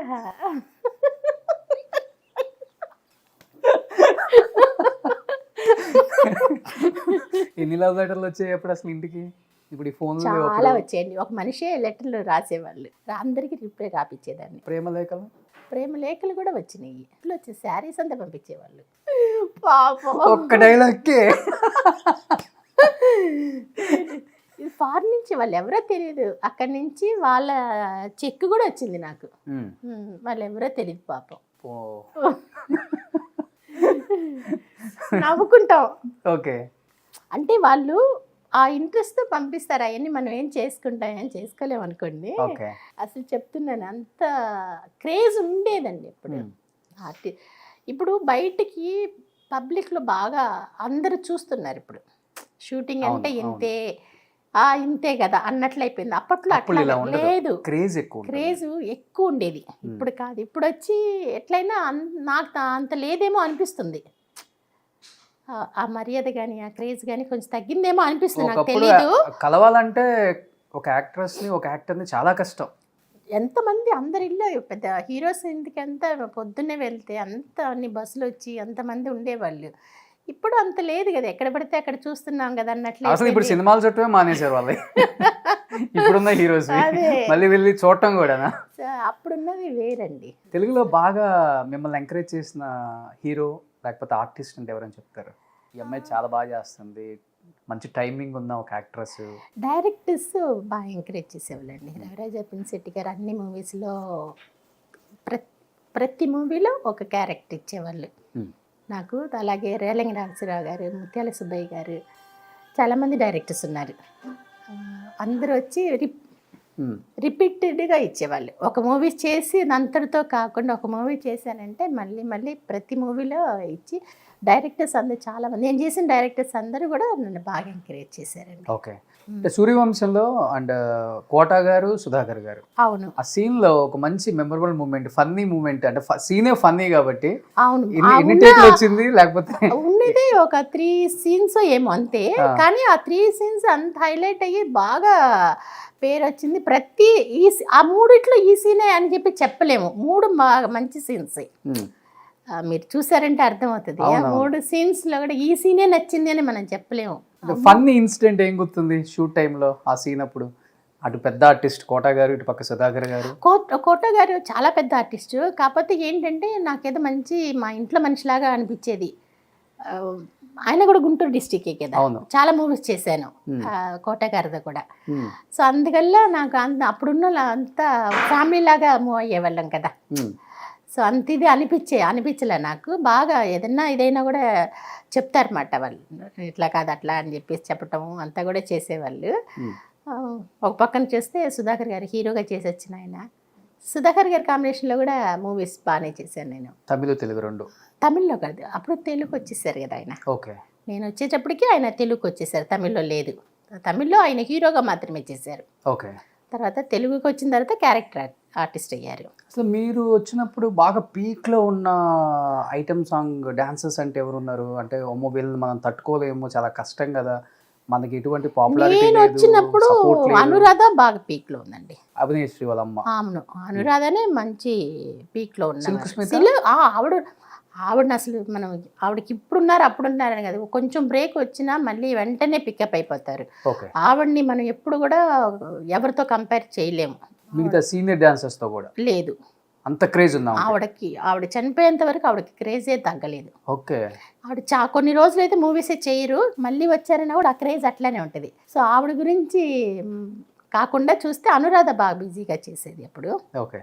B: ఎన్ని లవ్ లెటర్లు వచ్చాయి అప్పుడు అసలు ఇంటికి? ఇప్పుడు ఈ ఫోన్
C: చాలా వచ్చాయండి. ఒక మనిషే లెటర్లు రాసేవాళ్ళు, అందరికి రిప్లై రాపిచ్చేదాన్ని. ప్రేమ లేఖలు కూడా వచ్చినాయి. ఇట్లా వచ్చే శారీస్ అంతా పంపించేవాళ్ళు. పాపం
B: ఒక్క డైలాగ్కే
C: ఫారెన్ నుంచి వాళ్ళు ఎవరో తెలియదు, అక్కడి నుంచి వాళ్ళ చెక్ కూడా వచ్చింది నాకు. వాళ్ళు ఎవరో తెలియదు పాపం. నవ్వుకుంటాం.
B: ఓకే,
C: అంటే వాళ్ళు ఆ ఇంట్రెస్ట్ తో పంపిస్తారు. అవన్నీ మనం ఏం చేసుకుంటాం, చేసుకోలేము అనుకోండి. అసలు చెప్తున్నాను, అంత క్రేజ్ ఉండేదండి ఇప్పుడు. ఇప్పుడు బయటికి పబ్లిక్లో బాగా అందరూ చూస్తున్నారు. ఇప్పుడు షూటింగ్ అంటే ఇంతే కదా అన్నట్లు అయిపోయింది. అప్పట్లో అట్లా లేదు, క్రేజ్ ఎక్కువ ఉండేది. ఇప్పుడు కాదు, ఇప్పుడు వచ్చి ఎట్లయినా నాకు అంత లేదేమో అనిపిస్తుంది. ఆ మర్యాద కానీ ఆ క్రేజ్ కానీ కొంచెం తగ్గిందేమో అనిపిస్తుంది, నాకు తెలియదు.
B: కలవాలంటే ఒక యాక్ట్రెస్ని ఒక యాక్టర్ని చాలా కష్టం.
C: ఎంతమంది అందరి ఇల్లు పెద్ద హీరోస్ ఇంటికి అంతా పొద్దున్నే వెళ్తే అంత అన్ని బస్సులు వచ్చి అంతమంది ఉండేవాళ్ళు. ఇప్పుడు అంత లేదు కదా, ఎక్కడ పడితే అక్కడ చూస్తున్నాం కదా అన్నట్లు.
B: అసలు ఇప్పుడు సినిమాలు చుట్టమే మానేశారు వాళ్ళు. ఇప్పుడున్న హీరోస్ మళ్ళీ వెళ్ళి చూడటం కూడా.
C: అప్పుడున్నది వేరండి.
B: తెలుగులో బాగా మిమ్మల్ని ఎంకరేజ్ చేసిన హీరో లేకపోతే ఆర్టిస్ట్ అంటే ఎవరని చెప్తారు? ఈ అమ్మాయి చాలా బాగా చేస్తుంది, మంచి టైమింగ్ ఉన్న ఒక యాక్ట్రెస్.
C: డైరెక్టర్స్ బాగా ఎంకరేజ్ చేసేవాళ్ళండి. రవిరాజ పిన్శెట్టి గారు అన్ని మూవీస్లో ప్రతి మూవీలో ఒక క్యారెక్టర్ ఇచ్చేవాళ్ళు నాకు. అలాగే రేలంగి నాగేశ్వరరావు గారు, ముత్యాల సుబ్బయ్య గారు, చాలామంది డైరెక్టర్స్ ఉన్నారు. అందరూ వచ్చి రిపీటెడ్గా ఇచ్చేవాళ్ళు. ఒక మూవీ చేసి అంతటితో కాకుండా ఒక మూవీ చేశానంటే మళ్ళీ మళ్ళీ ప్రతి మూవీలో ఇచ్చి డైరెక్టర్స్ అందరూ చాలామంది, నేను చేసిన డైరెక్టర్స్ అందరూ కూడా నన్ను బాగా ఎంకరేజ్ చేశారండి.
B: ఓకే, సూర్యవంశంలో అండ్ కోటా గారు, సుధాకర్ గారు,
C: అవును,
B: ఆ సీన్ లో ఒక మంచి మెమరబుల్ మూమెంట్, ఫన్నీ మూమెంట్, అంటే సీనే ఫన్నీ కాబట్టి
C: అవును
B: ఎన్ని టేక్లు వచ్చింది? లేకపోతే
C: ఉన్నది ఒక 3 scenes ఏమో అంతే, కానీ ఆ 3 scenes అంత హైలైట్ అయ్యి బాగా పేరు వచ్చింది. ప్రతి ఆ మూడిట్లో ఈ సీనే అని చెప్పి చెప్పలేము, 3 బాగా మంచి సీన్స్. మీరు చూసారంటే అర్థమవుతుంది. ఆ 3 scenes లో కూడా ఈ సీనే నచ్చింది అని మనం చెప్పలేము.
B: ఫన్నీ ఇన్సిడెంట్ ఏం గుర్తుంది షూట్ టైంలో ఆ సీన్ అప్పుడు? అటు పెద్ద ఆర్టిస్ట్ కోటా గారు, ఇటు పక్క సుధాకర్ గారు.
C: కోటా గారు చాలా పెద్ద ఆర్టిస్టు, కాకపోతే ఏంటంటే నాకేదో మంచి మా ఇంట్లో మనిషిలాగా అనిపించేది. ఆయన కూడా గుంటూరు డిస్టిక్ కదా,
B: అవును.
C: చాలా మూవీస్ చేశాను, కోటగారిది కూడా. సో అందువల్ల నాకు అప్పుడున్న అంతా ఫ్యామిలీ లాగా మూవ్ అయ్యేవాళ్ళం కదా. సో అంత ఇది అనిపించలే నాకు. బాగా ఇదైనా కూడా చెప్తారన్నమాట వాళ్ళు, ఇట్లా కాదు అట్లా అని చెప్పేసి చెప్పటము అంతా కూడా చేసేవాళ్ళు. ఒక పక్కన చూస్తే సుధాకర్ గారు హీరోగా చేసి వచ్చిన ఆయన, సుధాకర్ గారి కాంబినేషన్లో కూడా మూవీస్ బాగానే చేశాను నేను.
B: తమిళ తెలుగు రెండు? తమిళ్లో
C: కాదు, అప్పుడు తెలుగు వచ్చేసారు కదా ఆయన.
B: ఓకే.
C: నేను వచ్చేటప్పటికి ఆయన తెలుగుకి వచ్చేసారు, తమిళ్లో లేదు. తమిళ్లో ఆయన హీరోగా మాత్రమే చేశారు.
B: ఓకే.
C: తర్వాత తెలుగుకి వచ్చిన తర్వాత క్యారెక్టర్ ఆర్టిస్ట్ అయ్యారు.
B: అసలు మీరు వచ్చినప్పుడు బాగా పీక్లో ఉన్న ఐటమ్ సాంగ్ డాన్సర్స్ అంటే ఎవరు ఉన్నారు? అంటే అమ్మో వీళ్ళని మనం తట్టుకోలేము, చాలా కష్టం కదా, మనకి ఎటువంటి పాపులారిటీ
C: నేను వచ్చినప్పుడు అనురాధ బాగా పీక్ లో ఉందండి.
B: అభినేశ్రీ వాళ్ళ అమ్మ.
C: అవును, అనురాధనే మంచి పీక్ లో ఉన్నారు. ఆవిడని అసలు మనం ఆవిడకి ఇప్పుడున్నారు అప్పుడున్నారని కదా, కొంచెం బ్రేక్ వచ్చినా మళ్ళీ వెంటనే పికప్ అయిపోతారు. ఆవిడని మనం ఎప్పుడు కూడా ఎవరితో కంపేర్ చేయలేము.
B: మిగతా సీనియర్ డాన్సర్స్ తో కూడా
C: లేదు,
B: అంత క్రేజ్ ఉందా
C: ఆవిడ చనిపోయేంత వరకు ఆవిడకి క్రేజే తగ్గలేదు.
B: ఓకే.
C: ఆవిడ కొన్ని రోజులు అయితే మూవీసే చేయరు, మళ్ళీ వచ్చారన్నా కూడా ఆ క్రేజ్ అట్లానే ఉంటుంది. సో ఆవిడ గురించి కాకుండా చూస్తే అనురాధ బాగా బిజీగా చేసేది అప్పుడు.
B: ఓకే.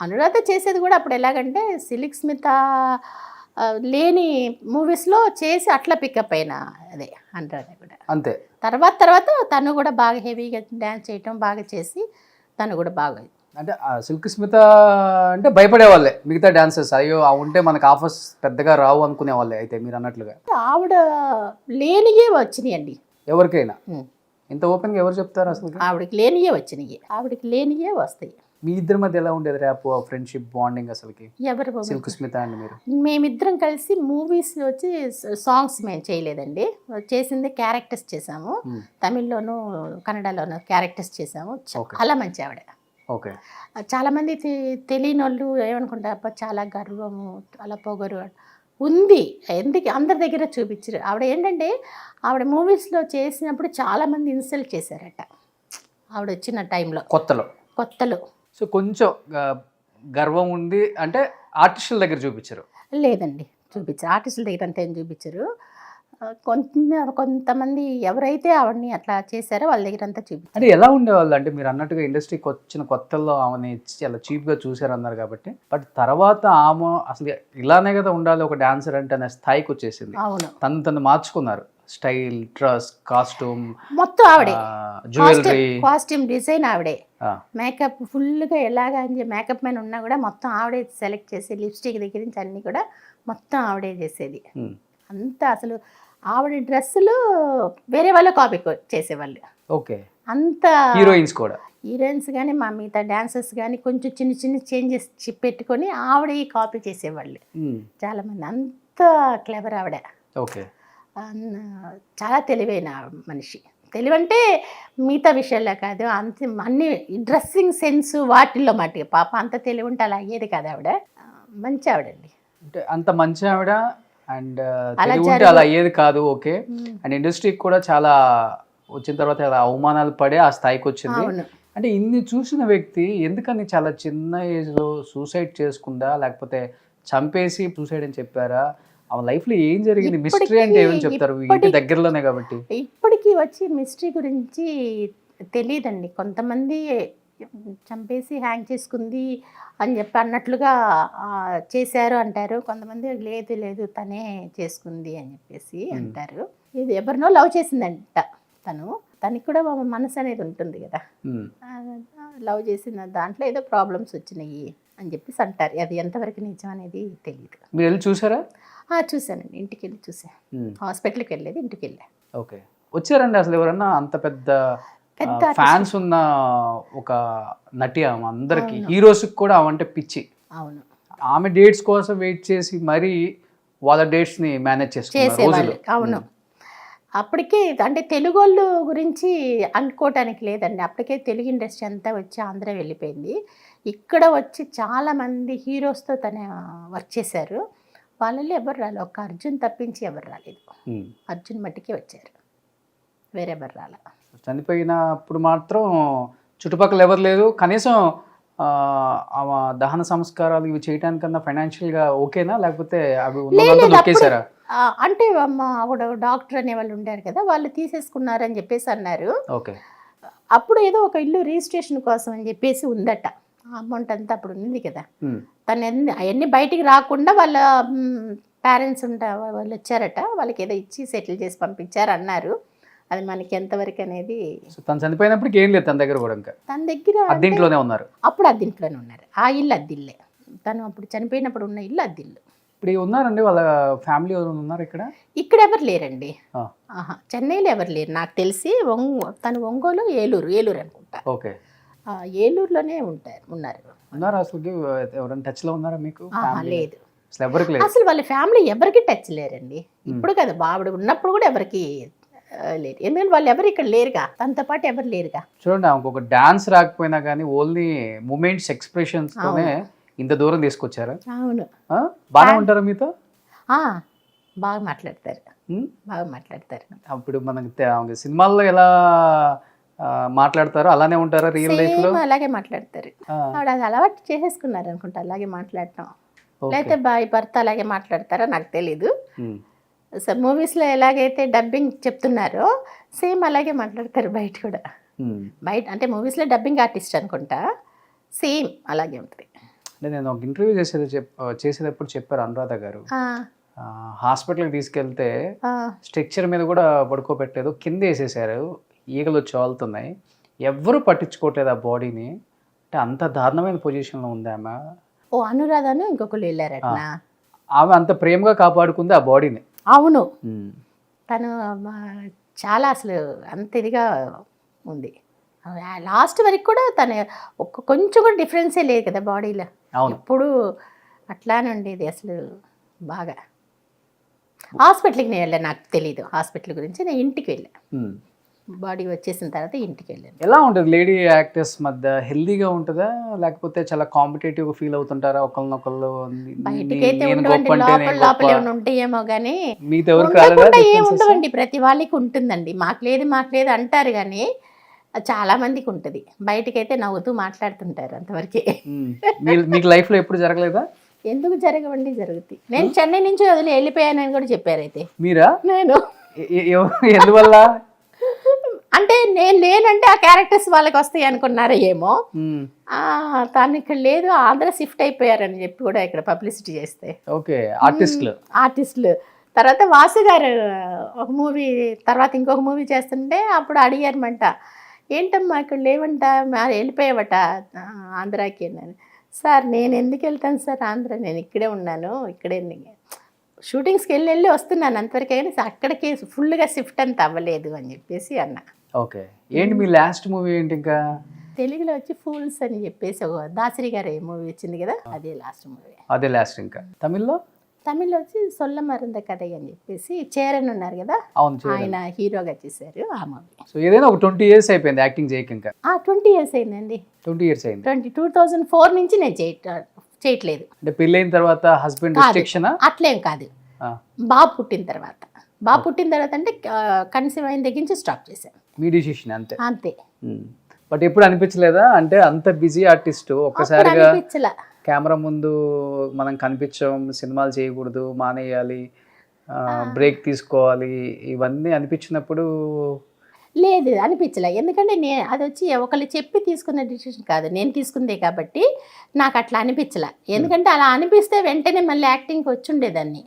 C: అనురాధ చేసేది కూడా అప్పుడు ఎలాగంటే సిల్క్ స్మిత లేని మూవీస్లో చేసి అట్లా పికప్ అయిన అదే అనురాధ కూడా
B: అంతే.
C: తర్వాత తను కూడా బాగా హెవీగా డ్యాన్స్ చేయటం బాగా చేసి తను కూడా బాగా,
B: అంటే సిల్క్ స్మిత అంటే భయపడే వాళ్ళే మిగతా డాన్సర్స్, అయ్యో ఉంటే మనకు ఆఫర్స్ పెద్దగా రావు అనుకునే వాళ్ళే. అయితే మీరు అన్నట్లుగా
C: ఆవిడ లేనియే వచ్చినాయండి ఎవరికైనా.
B: ఇంత ఓపెన్గా ఎవరు చెప్తారు? అసలు
C: ఆవిడకి లేనియే వస్తాయి.
B: మీ ఇద్దరి మధ్య ఎలా ఉండేది ర్యాప్, ఫ్రెండ్షిప్, బాండింగ్ అసలుకి?
C: ఎవరు?
B: సిల్క్ స్మిత అండి మీరు.
C: మేమిద్దరం కలిసి మూవీస్ వచ్చి సాంగ్స్ మేము చేయలేదండి, చేసింది క్యారెక్టర్స్ చేసాము. తమిళ్లోను కన్నడలోను క్యారెక్టర్స్ చేసాము. చాలా మంచి ఆవిడ.
B: ఓకే.
C: చాలా మంది తెలియని వాళ్ళు ఏమనుకుంటారు, చాలా గర్వము అలా పొగరు ఉంది, ఎందుకు అందరి దగ్గర చూపించారు. ఆవిడ ఏంటంటే ఆవిడ మూవీస్లో చేసినప్పుడు చాలామంది ఇన్సల్ట్ చేశారట ఆవిడ వచ్చిన టైంలో, కొత్తలో.
B: సో కొంచెం గర్వం ఉంది అంటే ఆర్టిస్టుల దగ్గర చూపించారు?
C: లేదండి, చూపించారు. ఆర్టిస్టుల దగ్గర అంతా ఏం చూపించారు. కొంతమంది ఎవరైతే ఆవిడని అట్లా చేశారో వాళ్ళ దగ్గర అంతా చూపించారు.
B: అంటే ఎలా ఉండేవాళ్ళు? అంటే మీరు అన్నట్టుగా ఇండస్ట్రీకి వచ్చిన కొత్తల్లో ఆమెని చాలా చీప్గా చూసారు అన్నారు కాబట్టి, బట్ తర్వాత ఆమె అసలు ఇలానే కదా ఉండాలి ఒక డాన్సర్ అంటే అనే స్థాయికి వచ్చేసింది.
C: అవును,
B: తను మార్చుకున్నారు. స్టైల్, డ్రెస్, కాస్ట్యూమ్
C: మొత్తం ఆవిడే,
B: జ్యువెలరీ,
C: కాస్ట్యూమ్ డిజైన్ ఆవిడే, మేకప్ ఫుల్గా ఎలాగా అని మేకప్ మ్యాన్ ఉన్నా కూడా మొత్తం ఆవిడే సెలెక్ట్ చేసి లిప్స్టిక్ దగ్గర నుంచి అన్ని కూడా మొత్తం ఆవిడే చేసేది. అంతా అసలు ఆవిడ డ్రెస్సులు వేరే వాళ్ళు కాపీ చేసేవాళ్ళు.
B: ఓకే.
C: అంత హీరోయిన్స్ కానీ మా మిగతా డాన్సర్స్ కానీ కొంచెం చిన్న చేంజెస్ పెట్టుకొని ఆవిడ కాపీ చేసేవాళ్ళు చాలా మంది. అంత క్లెవర్ ఆవిడ.
B: ఓకే.
C: చాలా తెలివైన మనిషి. తెలివంటే మిగతా విషయాల్లో కాదు, అంత అన్ని డ్రెస్సింగ్ సెన్స్ వాటిల్లో మట్టిగా పాప అంత తెలివి ఉంటే అలా అయ్యేది కాదు. ఆవిడ మంచి ఆవిడండి,
B: అంటే అంత మంచి ఆవిడ. అండ్ అలా అయ్యేది కాదు. ఓకే. అండ్ ఇండస్ట్రీకి కూడా చాలా వచ్చిన తర్వాత చాలా అవమానాలు పడే ఆ స్థాయికి వచ్చింది. అంటే ఇన్ని చూసిన వ్యక్తి ఎందుకని చాలా చిన్న ఏజ్లో సూసైడ్ చేసుకుందా, లేకపోతే చంపేసి సూసైడ్ అని చెప్పారా? ఆమె లైఫ్లో ఏం జరిగింది? మిస్టరీ అంటే ఏమని చెప్తారు? ఇంటి దగ్గరలోనే కాబట్టి
C: ఇప్పటికీ వచ్చి మిస్టరీ గురించి తెలియదండి. కొంతమంది చంపేసి హ్యాంగ్ చేసుకుంది అని చెప్పి అన్నట్లుగా చేశారు అంటారు, కొంతమంది లేదు తనే చేసుకుంది అని చెప్పేసి అంటారు. ఇది ఎవరినో లవ్ చేసిందంట తనకి కూడా మనసు అనేది ఉంటుంది కదా, లవ్ చేసిన దాంట్లో ఏదో ప్రాబ్లమ్స్ వచ్చినాయి అని చెప్పేసి అంటారు. అది ఎంతవరకు నిజం అనేది తెలియదు.
B: మీరు వెళ్ళి చూసారా?
C: చూసానండి, ఇంటికి వెళ్ళి చూసాను. హాస్పిటల్కి వెళ్ళేది, ఇంటికి వెళ్ళా.
B: ఓకే. వచ్చారండి అసలు ఎవరన్నా అంత పెద్ద ఫ్యాన్స్ ఉన్న ఒక నటి ఆమె, అందరికి హీరోస్ కూడా ఆమె పిచ్చి.
C: అవును.
B: ఆమె డేట్స్ కోసం వెయిట్ చేసి మరి వాళ్ళ డేట్స్ ని మేనేజ్ చేసుకున్నారు.
C: అవును. అప్పటికే అంటే తెలుగు వాళ్ళు గురించి అనుకోవటానికి లేదండి, అప్పటికే తెలుగు ఇండస్ట్రీ అంతా వచ్చి ఆంధ్ర వెళ్ళిపోయింది. ఇక్కడ వచ్చి చాలామంది హీరోస్తో వర్క్ చేశారు. వాళ్ళలో ఎవరు రాలేదు, ఒక అర్జున్ తప్పించి ఎవరు రాలేదు. అర్జున్ మట్టికే వచ్చారు, వేరెవరు రాలే.
B: చనిపోయినప్పుడు మాత్రం చుట్టుపక్కల ఎవరు లేదు. కనీసం దహన సంస్కారాలు ఇవి చేయడానికన్నా ఫైనాన్షియల్గా ఓకేనా, లేకపోతే అవి నొక్కేసారా?
C: అంటే మా ఆవిడ డాక్టర్ అనే వాళ్ళు ఉండారు కదా, వాళ్ళు తీసేసుకున్నారని చెప్పేసి అన్నారు.
B: ఓకే.
C: అప్పుడు ఏదో ఒక ఇల్లు రిజిస్ట్రేషన్ కోసం అని చెప్పేసి ఉందట, అమౌంట్ అంతా అప్పుడు ఉంది కదా. తను అవన్నీ బయటికి రాకుండా వాళ్ళ పేరెంట్స్ వాళ్ళు వచ్చారట, వాళ్ళకి ఏదో ఇచ్చి సెటిల్ చేసి పంపించారు అన్నారు. అది మనకి ఎంతవరకు అనేది.
B: తను చనిపోయినప్పుడు ఏం లేదు తన దగ్గర కూడా, ఇంకా
C: తన దగ్గర
B: అద్దెంట్లోనే ఉన్నారు.
C: అప్పుడు అద్దెంట్లోనే ఉన్నారు. ఆ ఇల్లు అద్దిల్లే, తను అప్పుడు చనిపోయినప్పుడు ఉన్న ఇల్లు అద్దిల్లు.
B: ఇప్పుడు ఉన్నారండి వాళ్ళ ఫ్యామిలీ ఎవరు ఉన్నారు ఇక్కడ?
C: ఇక్కడ ఎవరు లేరండి. చెన్నైలో ఎవరు లేరు నాకు తెలిసి. తను ఒంగోలు, ఏలూరు అనుకుంటా.
B: ఓకే.
C: ఏలూరులోనే ఉన్నారు.
B: అసలు ఎవరైనా టచ్ లో ఉన్నారా మీకు?
C: లేదు,
B: ఎవరికి లేదు.
C: అసలు వాళ్ళ ఫ్యామిలీ ఎవరికి టచ్ లేరండి. ఇప్పుడు కదా బాబుడు ఉన్నప్పుడు కూడా ఎవరికి లేరు, ఎందుకంటే వాళ్ళు ఎవరు ఇక్కడ లేరుగా, తనతో పాటు ఎవరు లేరుగా.
B: చూడండి, ఒక డాన్స్ రాకపోయినా కానీ ఓన్లీ మూమెంట్స్, ఎక్స్ప్రెషన్స్ తోనే ఇంత దూరం తీసుకొచ్చారు.
C: అవును.
B: బాగా ఉంటారా మీతో?
C: బాగా మాట్లాడతారు.
B: అప్పుడు మనకి సినిమాల్లో ఎలా మాట్లాడతారో అలానే ఉంటారా రియల్ లైఫ్ లో?
C: అలాగే మాట్లాడతారు. ఆవిడ అది అలవాటు చేసేసుకున్నారు అనుకుంటా అలాగే మాట్లాడటం. లేకపోతే భర్త అలాగే మాట్లాడతారో నాకు తెలీదు. సో మూవీస్లో ఎలాగైతే డబ్బింగ్ చెప్తున్నారో సేమ్ అలాగే మాట్లాడతారు బయట కూడా. బయట అంటే మూవీస్లో డబ్బింగ్ ఆర్టిస్ట్ అనుకుంటా, సేమ్ అలాగే ఉంటుంది.
B: నేను ఒక ఇంటర్వ్యూ చేసేటప్పుడు చెప్పారు అనురాధ గారు, హాస్పిటల్కి తీసుకెళ్తే స్ట్రక్చర్ మీద కూడా పడుకోబెట్టలేదు, కింద వేసేసారు, ఈగలు వచ్చి వాళ్తున్నాయి, ఎవ్వరూ పట్టించుకోవట్లేదు ఆ బాడీని. అంటే అంత దారుణమైన పొజిషన్లో ఉంది ఆమె.
C: అనురాధను ఇంకొకరు వెళ్ళారట.
B: ఆమె అంత ప్రేమగా కాపాడుకుంది ఆ బాడీని.
C: అవును, తను చాలా అసలు అంత ఇదిగా ఉంది. లాస్ట్ వరకు కూడా తను కొంచెం కూడా డిఫరెన్సే లేదు కదా బాడీలో. ఎప్పుడు అట్లానే ఉండేది అసలు. బాగా హాస్పిటల్కి నేను వెళ్ళాను, నాకు తెలీదు హాస్పిటల్ గురించి. నేను ఇంటికి వెళ్ళాను, బాడీ వచ్చేసిన తర్వాత ఇంటికి వెళ్ళాను.
B: ఎలా ఉంటుంది లేడీ యాక్టర్స్ మధ్య? హెల్దీగా ఉంటుందా లేకపోతే చాలా కాంపిటేటివ్ గా ఫీల్ అవుతుంటారా ఒకళ్ళనొకళ్ళు?
C: బయటకైతే లోపలే ఉంటాయేమో కానీ ఏం ఉండవండి. ప్రతి వాళ్ళకి ఉంటుందండి. మాకు లేదు అంటారు కానీ చాలా మందికి ఉంటుంది. బయటకైతే నవ్వుతూ మాట్లాడుతుంటారు అంతవరకే.
B: మీకు లైఫ్ లో ఎప్పుడు జరగలేదా?
C: ఎందుకు జరగవండి, జరుగుతాయి. నేను చెన్నై నుంచి వదిలి వెళ్ళిపోయానని కూడా చెప్పారు. అయితే
B: మీరా?
C: నేను
B: ఎందువల్ల
C: అంటే నేను లేనంటే ఆ క్యారెక్టర్స్ వాళ్ళకి వస్తాయి అనుకున్నారా ఏమో. తను ఇక్కడ లేదు, ఆంధ్ర షిఫ్ట్ అయిపోయారని చెప్పి కూడా ఇక్కడ పబ్లిసిటీ చేస్తే.
B: ఓకే. ఆర్టిస్టులు
C: తర్వాత వాసు గారు ఒక మూవీ తర్వాత ఇంకొక మూవీ చేస్తుంటే అప్పుడు అడిగారమంట, ఏంటమ్మా ఇక్కడ లేవంట, వెళ్ళిపోయావట ఆంధ్రాకి అని. సార్ నేను ఎందుకు వెళ్తాను సార్ ఆంధ్ర, నేను ఇక్కడే ఉన్నాను, ఇక్కడే షూటింగ్స్కి వెళ్ళి వస్తున్నాను అంతవరకే, కానీ అక్కడికి ఫుల్గా షిఫ్ట్ అంత అవ్వలేదు అని చెప్పేసి అన్న.
B: ఓకే. ఏంటి మీ లాస్ట్ మూవీ ఏంటి? ఇంకా
C: తెలుగులో వచ్చి ఫూల్స్ అని చెప్పేసి ఒక దాసరి గారి మూవీ వచ్చింది కదా, అదే లాస్ట్ మూవీ.
B: అదే లాస్ట్. ఇంకా తమిళ్లో
C: వచ్చి సొల్ల మరుంద కథ అని చెప్పేసి చేరన్ ఉన్నారు కదా, ఆయన హీరోగా చేశారు ఆ మూవీ.
B: సో ఏదైనా ఒక 20 years అయిపోయింది యాక్టింగ్ చేయక? ఇంకా
C: 20 years అయిందండి.
B: 20 years అయింది.
C: 2004 నుంచి నేను చేయట్లేదు.
B: అంటే పెళ్ళైన తర్వాత హస్బెండ్ రిస్ట్రిక్షన్?
C: అట్లేం కాదు, బాబు పుట్టిన తర్వాత అంటే కన్సీవ్ అయిన దగ్గర నుంచి స్టాప్ చేశాను.
B: మీ డిసిషన్ అంతే. బట్ ఎప్పుడు అనిపించలేదా అంటే అంత బిజీ ఆర్టిస్ట్ ఒక్కసారిగా కెమెరా ముందు మనం కనిపించాం, సినిమాలు చేయకూడదు, మానేయాలి, బ్రేక్ తీసుకోవాలి, ఇవన్నీ అనిపించినప్పుడు?
C: లేదు, అనిపించలే. ఎందుకంటే అది వచ్చి ఒకళ్ళు చెప్పి తీసుకున్న డిసిషన్ కాదు, నేను తీసుకుందే కాబట్టి నాకు అట్లా అనిపించలే. ఎందుకంటే అలా అనిపిస్తే వెంటనే మళ్ళీ యాక్టింగ్కి వచ్చి ఉండేదాన్ని.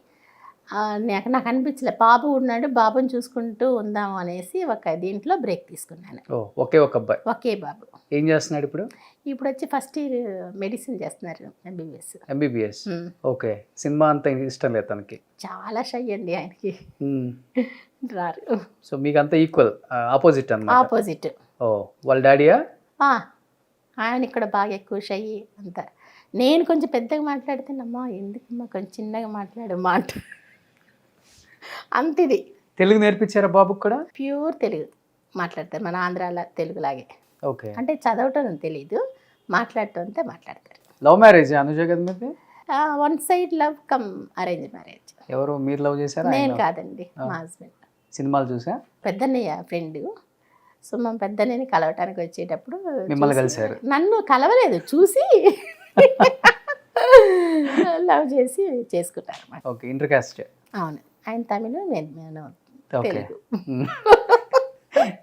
C: నాకు అనిపించలే. బాబు ఉన్నాడు, బాబుని చూసుకుంటూ ఉందాము అనేసి ఒక దీంట్లో బ్రేక్ తీసుకున్నాను.
B: ఒకే ఒక అబ్బాయి?
C: ఒకే బాబు.
B: ఏం చేస్తున్నాడు ఇప్పుడు?
C: ఇప్పుడు వచ్చి ఫస్ట్ ఇయర్ మెడిసిన్ చేస్తున్నారు,
B: ఎంబీబీఎస్. ఓకే. సినిమా అంత ఇష్టం లేదు తనకి?
C: చాలా షై అండి ఆయనకి, రారు.
B: సో మీకు అంతా ఈక్వల్, ఆపోజిట్ అన్నమాట?
C: ఆపోజిట్.
B: వాళ్ళ డాడీయా?
C: ఆయన ఇక్కడ బాగా ఎక్కువ షై అంతా. నేను కొంచెం పెద్దగా మాట్లాడితేనమ్మా ఎందుకమ్మా కొంచెం చిన్నగా మాట్లాడు మాట అంతిది.
B: తెలుగు నేర్పించారా బాబుకి కూడా?
C: ప్యూర్ తెలుగు మాట్లాడతారు, మన ఆంధ్రాలో తెలుగులాగే.
B: ఓకే.
C: అంటే చదవటం తెలీదు, మాట్లాడటం అంతా మాట్లాడతారు.
B: లవ్ మ్యారేజ్ అనుజ కదా మీది?
C: One side love come arrange marriage.
B: ఎవరు, మీరు లవ్ చేశారా?
C: నేను కాదండి, మా హస్బెండ్.
B: సినిమాలు చూసా?
C: పెద్దన్నయ్య ఫ్రెండ్. సో మా పెద్దన్నయ్యని కలవటానికి వచ్చేటప్పుడు
B: మిమ్మల్ని కలిశారు?
C: నన్ను కలవలేదు, చూసి లవ్ చేసి చేసుకుంటారు.
B: ఓకే. Inter caste?
C: అవును. ఆయన తమిళ్, నేను
B: ఓకే.
C: తెలుగు.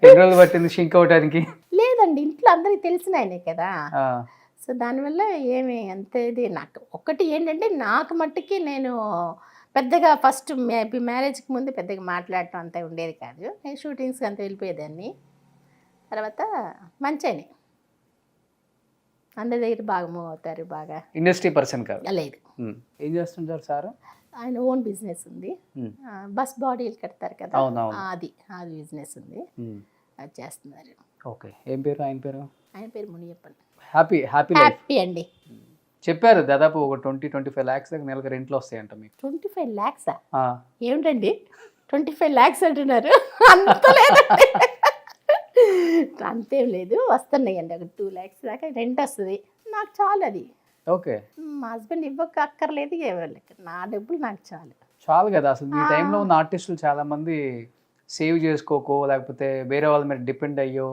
B: ఎన్ని రోజులు పట్టింది షింక్ అవటానికి?
C: లేదండి, ఇంట్లో అందరికి తెలిసిన ఆయనే కదా. సో దానివల్ల ఏమి అంత ఇది నాకు ఒక్కటి ఏంటంటే, నాకు మట్టుకి నేను పెద్దగా ఫస్ట్ మ్యారేజ్కి ముందు పెద్దగా మాట్లాడటం అంత ఉండేది కాదు. నేను షూటింగ్స్కి అంత వెళ్ళిపోయేదాన్ని. తర్వాత మంచిగానే అందరి దగ్గర బాగా మూవ్ అవుతారు. బాగా
B: ఇండస్ట్రీ పర్సన్ కాదు.
C: లేదు,
B: ఏం చేస్తుంటారు సార్?
C: ఆయన ఓన్ బిజినెస్ ఉంది. బస్ బాడీలు కడతారు కదా, అది బిజినెస్ ఉంది, అది చేస్తున్నారు.
B: ఓకే. ఏం పేరు ఆయన పేరు?
C: ఆయన పేరు మునియప్పన్.
B: హ్యాపీ హ్యాపీ
C: హ్యాపీ అండి.
B: చెప్పారు దాదాపు ఒక 20-25 lakhs దాకా నెలకు రెంట్లు వస్తాయంట మీకు.
C: 25 lakhs?
B: ఆ.
C: ఏమిటండి 25 lakhs అంటున్నారు? అంత లేదండి, అంతేం లేదు, వస్తున్నాయండి. ఒక 2 lakhs దాకా రెంట్ వస్తుంది. నాకు చాలు అది.
B: ఓకే.
C: మా హస్బెండ్ ఇవ్వక అక్కర్లేదు, నా డబ్బులు నాకు చాలు.
B: చాలు కదా. అసలు మీ టైంలో ఉన్న ఆర్టిస్టులు చాలా మంది సేవ్ చేసుకోకో, లేకపోతే వేరే వాళ్ళ మీద డిపెండ్ అయ్యో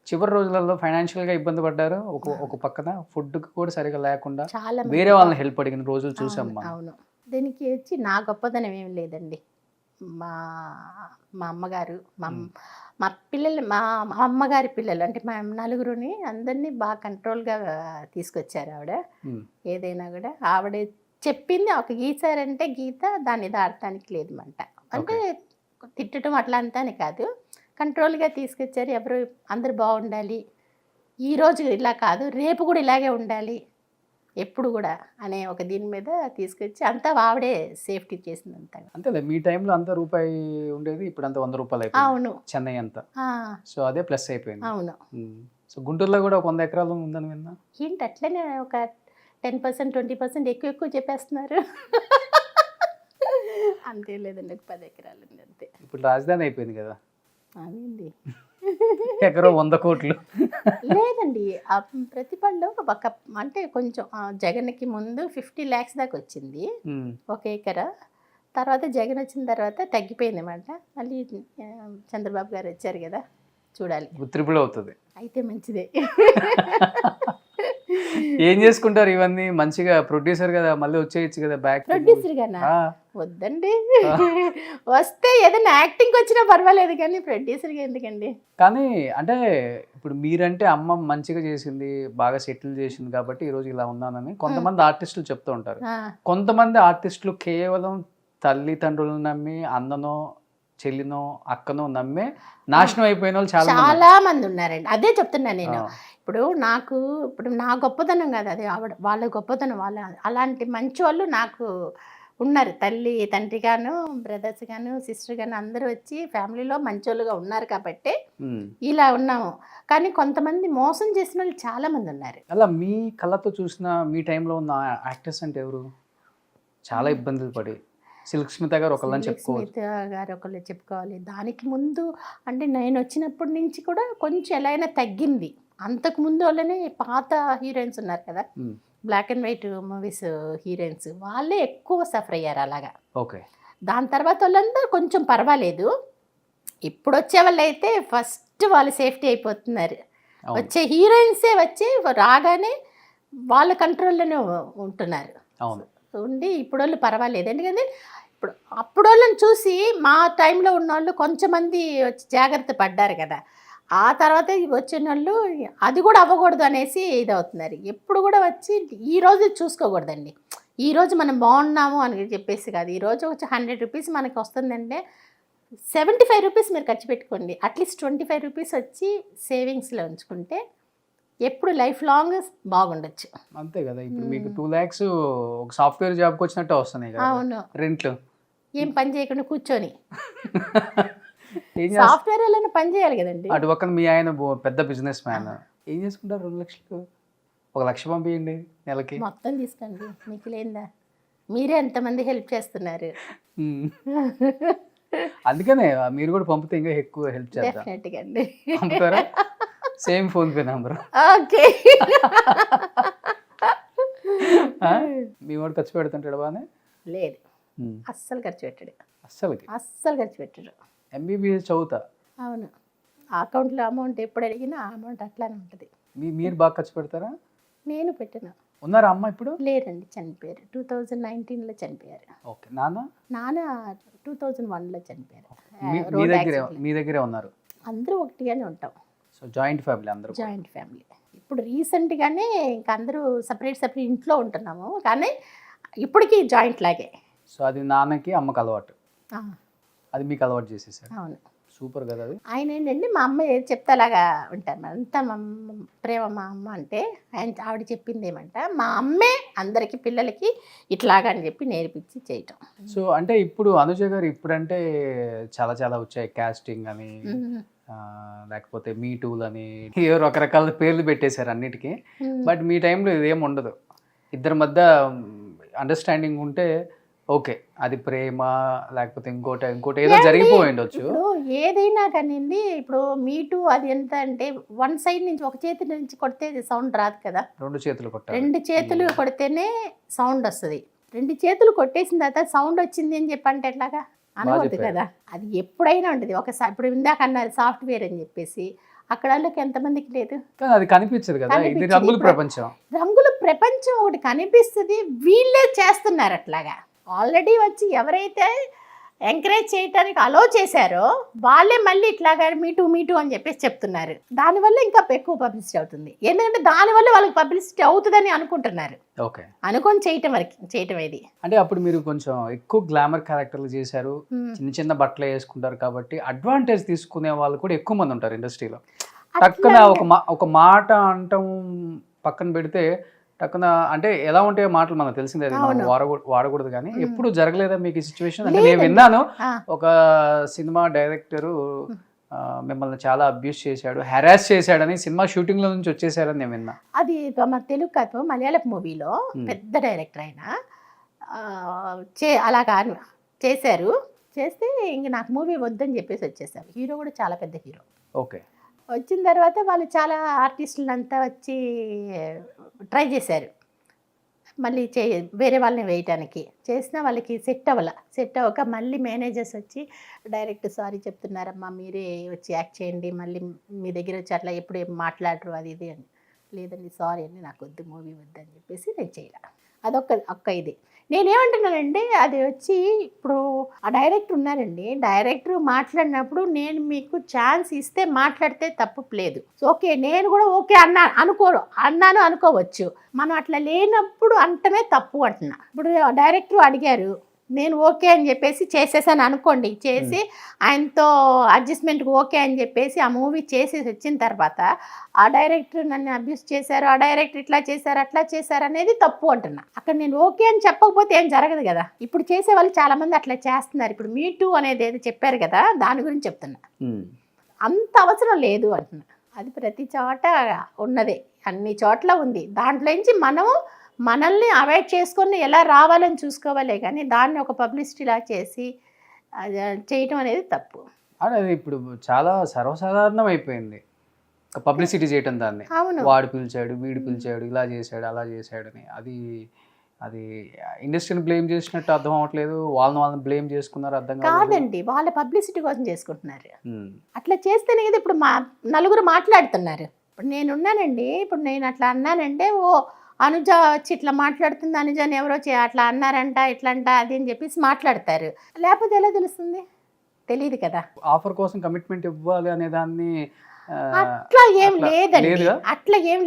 B: చివరి రోజులలో ఫైనాన్షియల్గా ఇబ్బంది పడ్డారు. ఒక పక్కన ఫుడ్కి కూడా సరిగా లేకుండా
C: చాలా
B: వేరే వాళ్ళని హెల్ప్ అడిగిన రోజులు చూసాం మనం.
C: అవును. దీనికి వచ్చి నా గొప్పదనం ఏం లేదండి. మా అమ్మగారు, మా పిల్లలు, మా అమ్మగారి పిల్లలు అంటే మా నలుగురుని అందరినీ బాగా కంట్రోల్గా తీసుకొచ్చారు ఆవిడ. ఏదైనా కూడా ఆవిడ చెప్పింది, ఒక గీసారంటే గీత, దాన్ని దాడటానికి లేదు మంట. అంటే తిట్టడం అట్లా అంతా అని కాదు, కంట్రోల్గా తీసుకొచ్చారు. అందరూ బాగుండాలి, ఈరోజు ఇలా కాదు రేపు కూడా ఇలాగే ఉండాలి ఎప్పుడు కూడా అనే ఒక దీని మీద తీసుకొచ్చి అంతా ఆవిడే సేఫ్టీ చేసింది అంతా.
B: అంతేలే, మీ టైంలో అంత రూపాయి ఉండేది, ఇప్పుడు అంత 100 రూపాయలు అయిపోయింది.
C: అవును,
B: చెన్నై అంతా. సో అదే ప్లస్ అయిపోయింది.
C: అవును.
B: సో గుంటూరులో కూడా 100 ఎకరాలు ఉందని విన్నా.
C: ఏంటి అట్లనే ఒక 10%, 20% ఎక్కువ చెప్పేస్తున్నారు. అంతే లేదండి, ఒక 10 ఎకరాలు ఉంది అంతే.
B: ఇప్పుడు రాజధాని అయిపోయింది కదా.
C: అదేండి,
B: ఎకరం 100 కోట్లు.
C: లేదండి, ప్రతి పనిలో ఒక అంటే కొంచెం జగన్కి ముందు 50 lakhs దాకా వచ్చింది ఒక ఎకరా. తర్వాత జగన్ వచ్చిన తర్వాత తగ్గిపోయింది అన్నమాట. మళ్ళీ చంద్రబాబు గారు వచ్చారు కదా, చూడాలి.
B: ట్రిపుల్ అవుతుంది
C: అయితే మంచిదే.
B: ఏం చేసుకుంటారు ఇవన్నీ? మంచిగా ప్రొడ్యూసర్ కదా, మళ్ళీ వచ్చేయచ్చు కదా బ్యాక్.
C: ప్రొడ్యూసర్ గానా? వద్దండి, వస్తే ఏదైనా యాక్టింగ్ వచ్చినా పర్వాలేదు కానీ ప్రొడ్యూసర్గా ఎందుకండి.
B: కానీ అంటే ఇప్పుడు మీరంటే అమ్మ మంచిగా చేసింది, బాగా సెటిల్ చేసింది కాబట్టి ఈరోజు ఇలా ఉన్నానని కొంతమంది ఆర్టిస్టులు చెప్తూ ఉంటారు. కొంతమంది ఆర్టిస్టులు కేవలం తల్లిదండ్రులను నమ్మి, అన్ననో చెల్లినో అక్కనో నమ్మే నాశనం అయిపోయిన వాళ్ళు చాలా
C: మంది ఉన్నారండి. అదే చెప్తున్నాను నేను. ఇప్పుడు నా గొప్పతనం కాదు అది, వాళ్ళ గొప్పతనం. అలాంటి మంచి వాళ్ళు నాకు ఉన్నారు. తల్లి తండ్రి గాను, బ్రదర్స్ గాను, సిస్టర్ గాను అందరూ వచ్చి ఫ్యామిలీలో మంచోళ్ళుగా ఉన్నారు కాబట్టి ఇలా ఉన్నాము. కానీ కొంతమంది మోసం చేసిన వాళ్ళు చాలా మంది ఉన్నారు.
B: అలా మీ కళ్ళతో చూసిన మీ టైంలో ఉన్న యాక్టర్స్ అంటే ఎవరు చాలా ఇబ్బందులు పడి? సిల్క్ స్మిత గారు ఒకళ్ళని
C: చెప్పుకోవాలి. దానికి ముందు అంటే నేను వచ్చినప్పటి నుంచి కూడా కొంచెం ఎలా అయినా తగ్గింది. అంతకు ముందు వాళ్ళనే పాత హీరోయిన్స్ ఉన్నారు కదా, black and white movies heroines, వాళ్ళే ఎక్కువ సఫర్ అయ్యారు అలాగా.
B: ఓకే.
C: దాని తర్వాత వాళ్ళందరూ కొంచెం పర్వాలేదు. ఇప్పుడు వచ్చే వాళ్ళు అయితే ఫస్ట్ వాళ్ళు సేఫ్టీ అయిపోతున్నారు. వచ్చే హీరోయిన్సే వచ్చి రాగానే వాళ్ళ కంట్రోల్లోనే ఉంటున్నారు. ఉండి ఇప్పుడు వాళ్ళు పర్వాలేదు. ఎందుకంటే ఇప్పుడు అప్పుడు వాళ్ళని చూసి మా టైంలో ఉన్న వాళ్ళు కొంచెమంది వచ్చి జాగ్రత్త పడ్డారు కదా, ఆ తర్వాత వచ్చిన వాళ్ళు అది కూడా అవ్వకూడదు అనేసి ఇది అవుతున్నారు. ఎప్పుడు కూడా వచ్చి ఈరోజు చూసుకోకూడదండి. ఈరోజు మనం బాగున్నాము అని చెప్పేసి కాదు. ఈరోజు వచ్చి 100 రూపీస్ మనకి వస్తుందంటే 75 రూపీస్ మీరు ఖర్చు పెట్టుకోండి. అట్లీస్ట్ 25 రూపీస్ వచ్చి సేవింగ్స్లో ఉంచుకుంటే ఎప్పుడు లైఫ్ లాంగ్ బాగుండొచ్చు.
B: అంతే కదా. ఇప్పుడు మీకు 2 lakhs ఒక సాఫ్ట్వేర్ జాబ్కి వచ్చినట్టే వస్తున్నాయి కదా.
C: అవును.
B: రెంట్లు ఏం
C: పని చేయకుండా కూర్చొని సాఫ్ట్వేర్ వాళ్ళని పని చేయాలి కదండి.
B: అటు పక్కన మీ ఆయన పెద్ద బిజినెస్ మ్యాన్, ఏం చేసుకుంటారు? 2 లక్షలు 1 లక్ష పంపించండి నెలకి.
C: మొత్తం తీసుకోండి, మీకు లేదా? మీరే ఎంతమంది హెల్ప్ చేస్తున్నారు.
B: అందుకనే మీరు కూడా పంపితే ఇంకా ఎక్కువ హెల్ప్ చేస్తారు.
C: డెఫినెట్గా అండి.
B: పంపుతారా? Same phonepe number.
C: Okay.
B: మీ వాడు ఖర్చు పెడుతుంటాడు బాగానే?
C: లేదు, అస్సలు ఖర్చు పెట్టాడు.
B: అస్సలు
C: ఖర్చు పెట్టాడు.
B: MBBS చదువుతా.
C: అవును, అకౌంట్లో అమౌంట్ ఎప్పుడు అడిగినా ఆ అమౌంట్ అట్లానే ఉంటుంది.
B: మీరు బాగా ఖర్చు పెడతారా?
C: నేను పెట్టిన.
B: ఉన్నారా అమ్మ ఇప్పుడు?
C: లేరండి, చనిపోయారు. 2019లో చనిపోయారు.
B: ఓకే. నాన్న?
C: నాన్న 2001లో చనిపోయారు.
B: మీ దగ్గరే ఉన్నారు?
C: అందరూ ఒకటిగానే ఉంటాం.
B: సో జాయింట్ ఫ్యామిలీ అందరూ?
C: Joint family. ఇప్పుడు రీసెంట్గానే ఇంకా అందరూ సపరేట్ ఇంట్లో ఉంటున్నాము, కానీ ఇప్పటికీ జాయింట్ లాగే.
B: సో అది నాన్నకి అమ్మకి అలవాటు,
C: ఆ,
B: అది మీకు అలవాటు చేసేసారు.
C: అవును.
B: సూపర్ కదా అది.
C: ఆయన ఏంటంటే మా అమ్మ ఏది చెప్తే అలాగా ఉంటారు. అంతా మా ప్రేమ. మా అమ్మ అంటే ఆవిడ చెప్పింది ఏమంట, మా అమ్మే అందరికి పిల్లలకి ఇట్లాగా అని చెప్పి నేర్పించి చేయటం.
B: సో అంటే ఇప్పుడు అనుజ గారు ఇప్పుడంటే చాలా చాలా వచ్చాయి, కాస్టింగ్ అని లేకపోతే మీ టూల్ అని ఏవో రకరకాల పేర్లు పెట్టేశారు అన్నిటికీ. బట్ మీ టైంలో ఇదేం ఉండదు, ఇద్దరి మధ్య అండర్స్టాండింగ్ ఉంటే ఓకే, అది ప్రేమ లేకపోతే ఇంకోటి ఏదో జరిగిపోయి ఉండొచ్చు.
C: ఇప్పుడు ఏదైనా కానివ్వండి, ఇప్పుడు మీటు అది ఎంత అంటే వన్ సైడ్ నుంచి ఒక చేతి నుంచి కొడితే సౌండ్ రాదు కదా,
B: రెండు చేతులు కొట్టాలి.
C: రెండు చేతులు కొడితేనే సౌండ్ వస్తుంది. రెండు చేతులు కొట్టేసిన తర్వాత సౌండ్ వచ్చింది అని చెప్పంటే ఎట్లాగా అనవద్దు కదా. అది ఎప్పుడైనా ఉంటుంది. ఒకసారి ఇప్పుడు ఇందాక అన్నారు సాఫ్ట్వేర్ అని చెప్పేసి, అక్కడ వాళ్ళకి ఎంతమందికి లేదు,
B: అది కనిపించదు కదా. ఇది రంగుల ప్రపంచం.
C: రంగుల ప్రపంచం ఒకటి కనిపిస్తుంది, వీళ్ళే చేస్తున్నారు అట్లాగా. ఆల్రెడీ వచ్చి ఎవరైతే ఎంకరేజ్ చేయడానికి అలో చేశారో వాళ్ళే మళ్ళీ ఇట్లాగా మీటు అని చెప్పేసి చెప్తున్నారు. దానివల్ల ఇంకా ఎక్కువ పబ్లిసిటీ అవుతుంది. ఎందుకంటే దానివల్ల వాళ్ళకి పబ్లిసిటీ అవుతుందని అనుకుంటున్నారు.
B: ఓకే,
C: అనుకొని చేయటం ఇది.
B: అంటే అప్పుడు మీరు కొంచెం ఎక్కువ గ్లామర్ క్యారెక్టర్లు చేశారు, చిన్న చిన్న బట్టలు వేసుకుంటారు కాబట్టి అడ్వాంటేజ్ తీసుకునే వాళ్ళు కూడా ఎక్కువ మంది ఉంటారు ఇండస్ట్రీలో. టక్కున ఒక మాట అంటాం పక్కన పెడితే టక్కున అంటే ఎలా ఉంటాయో మాటలు మనకు తెలిసిందే, వాడకూడదు. కానీ ఎప్పుడు జరగలేదా మీకు ఈ సిచ్యువేషన్? అంటే నేను విన్నాను, ఒక సినిమా డైరెక్టరు మిమ్మల్ని చాలా అబ్యూస్ చేశాడు, హెరాస్ చేశాడని, సినిమా షూటింగ్ లో నుంచి వచ్చేసారని నేను విన్నా.
C: అది మన తెలుగు కాదు, మలయాళం మూవీలో పెద్ద డైరెక్టర్ ఆయన అలాగా చేశారు. చేస్తే ఇంక నాకు మూవీ వద్దని చెప్పేసి వచ్చేసారు. హీరో కూడా చాలా పెద్ద హీరో.
B: ఓకే.
C: వచ్చిన తర్వాత వాళ్ళు చాలా ఆర్టిస్టులంతా వచ్చి ట్రై చేశారు మళ్ళీ వేరే వాళ్ళని వేయటానికి. చేసినా వాళ్ళకి సెట్ అవ్వక మళ్ళీ మేనేజర్స్ వచ్చి డైరెక్ట్ సారీ చెప్తున్నారమ్మా, మీరే వచ్చి యాక్ట్ చేయండి, మళ్ళీ మీ దగ్గర వచ్చి అట్లా ఎప్పుడు ఏం మాట్లాడరు అది ఇది అని. లేదండి సారీ అండి, నాకు వద్దు, మూవీ వద్దు అని చెప్పేసి నేను చేయలే. అదొక్క ఇది. నేనేమంటున్నానంటే అది వచ్చి ఇప్పుడు ఆ డైరెక్టర్ ఉన్నారండి, డైరెక్టర్ మాట్లాడినప్పుడు నేను మీకు ఛాన్స్ ఇస్తే మాట్లాడితే తప్పు లేదు. ఓకే, నేను కూడా ఓకే అన్నాను అనుకోవచ్చు. మనం అట్లా లేనప్పుడు అంటమే తప్పు అంటున్నా. ఇప్పుడు డైరెక్టర్ అడిగారు, నేను ఓకే అని చెప్పేసి చేసేసాను అనుకోండి, చేసి ఆయనతో అడ్జస్ట్మెంట్కి ఓకే అని చెప్పేసి ఆ మూవీ చేసేసి వచ్చిన తర్వాత ఆ డైరెక్టర్ నన్ను అబ్యూస్ చేశారు, ఆ డైరెక్టర్ ఇట్లా చేశారు అట్లా చేశారు అనేది తప్పు అంటున్నా. అక్కడ నేను ఓకే అని చెప్పకపోతే ఏం జరగదు కదా. ఇప్పుడు చేసే వాళ్ళు చాలా మంది అట్లా చేస్తున్నారు. ఇప్పుడు మీ టూ అనేది ఏదో చెప్పారు కదా, దాని గురించి చెప్తున్నా. అంత అవసరం లేదు అంటున్నా. అది ప్రతి చోట ఉన్నదే, అన్ని చోట్ల ఉంది. దాంట్లో నుంచి మనల్ని అవాయిడ్ చేసుకొని ఎలా రావాలని చూసుకోవాలే కానీ దాన్ని ఒక పబ్లిసిటీలా చేసి చేయటం అనేది తప్పు.
B: అది ఇప్పుడు చాలా సర్వసాధారణం అయిపోయింది పబ్లిసిటీ చేయటం. దాన్ని వాడు పిలిచాడు, వీడు పిలిచాడు, ఇలా చేశాడు అలా చేశాడని. అది ఇండస్ట్రీని బ్లేమ్ చేసినట్టు అర్థం అవ్వట్లేదు, వాళ్ళని బ్లేమ్ చేసుకున్నారు అర్థం
C: కాదండి. వాళ్ళ పబ్లిసిటీ కోసం చేసుకుంటున్నారు. అట్లా చేస్తేనే కదా ఇప్పుడు నలుగురు మాట్లాడుతున్నారు. ఇప్పుడు నేనున్నానండి, ఇప్పుడు నేను అట్లా అన్నానంటే అనుజ వచ్చి ఇట్లా మాట్లాడుతుంది, అనుజని ఎవరో అట్లా అన్నారంట ఇట్లంట అది అని చెప్పేసి మాట్లాడతారు. లేకపోతే ఎలా తెలుస్తుంది? తెలియదు కదా.
B: ఆఫర్ కోసం కమిట్మెంట్ ఇవ్వాలి అనే దాన్ని
C: అట్లా ఏం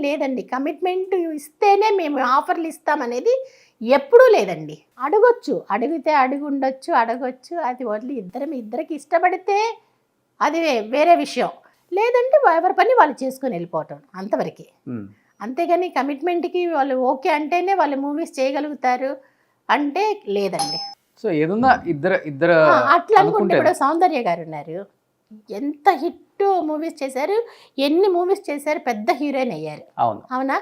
C: లేదండి. కమిట్మెంట్ ఇస్తేనే మేము ఆఫర్లు ఇస్తామనేది ఎప్పుడూ లేదండి. అడిగితే ఉండొచ్చు, అడగొచ్చు. అది వదిలి ఇద్దరికి ఇష్టపడితే అది వేరే విషయం. లేదంటే ఎవరి పని వాళ్ళు చేసుకొని వెళ్ళిపోవటం అంతవరకే. అంతేగాని కమిట్మెంట్కి వాళ్ళు ఓకే అంటేనే వాళ్ళు మూవీస్ చేయగలుగుతారు అంటే లేదండి.
B: సో ఏదన్నా ఇద్దరు
C: అట్లా అనుకుంటే ఇప్పుడు సౌందర్య గారు ఉన్నారు, ఎంత హిట్ మూవీస్ చేశారు, ఎన్ని మూవీస్ చేశారు, పెద్ద హీరోయిన్ అయ్యారు. అవునా?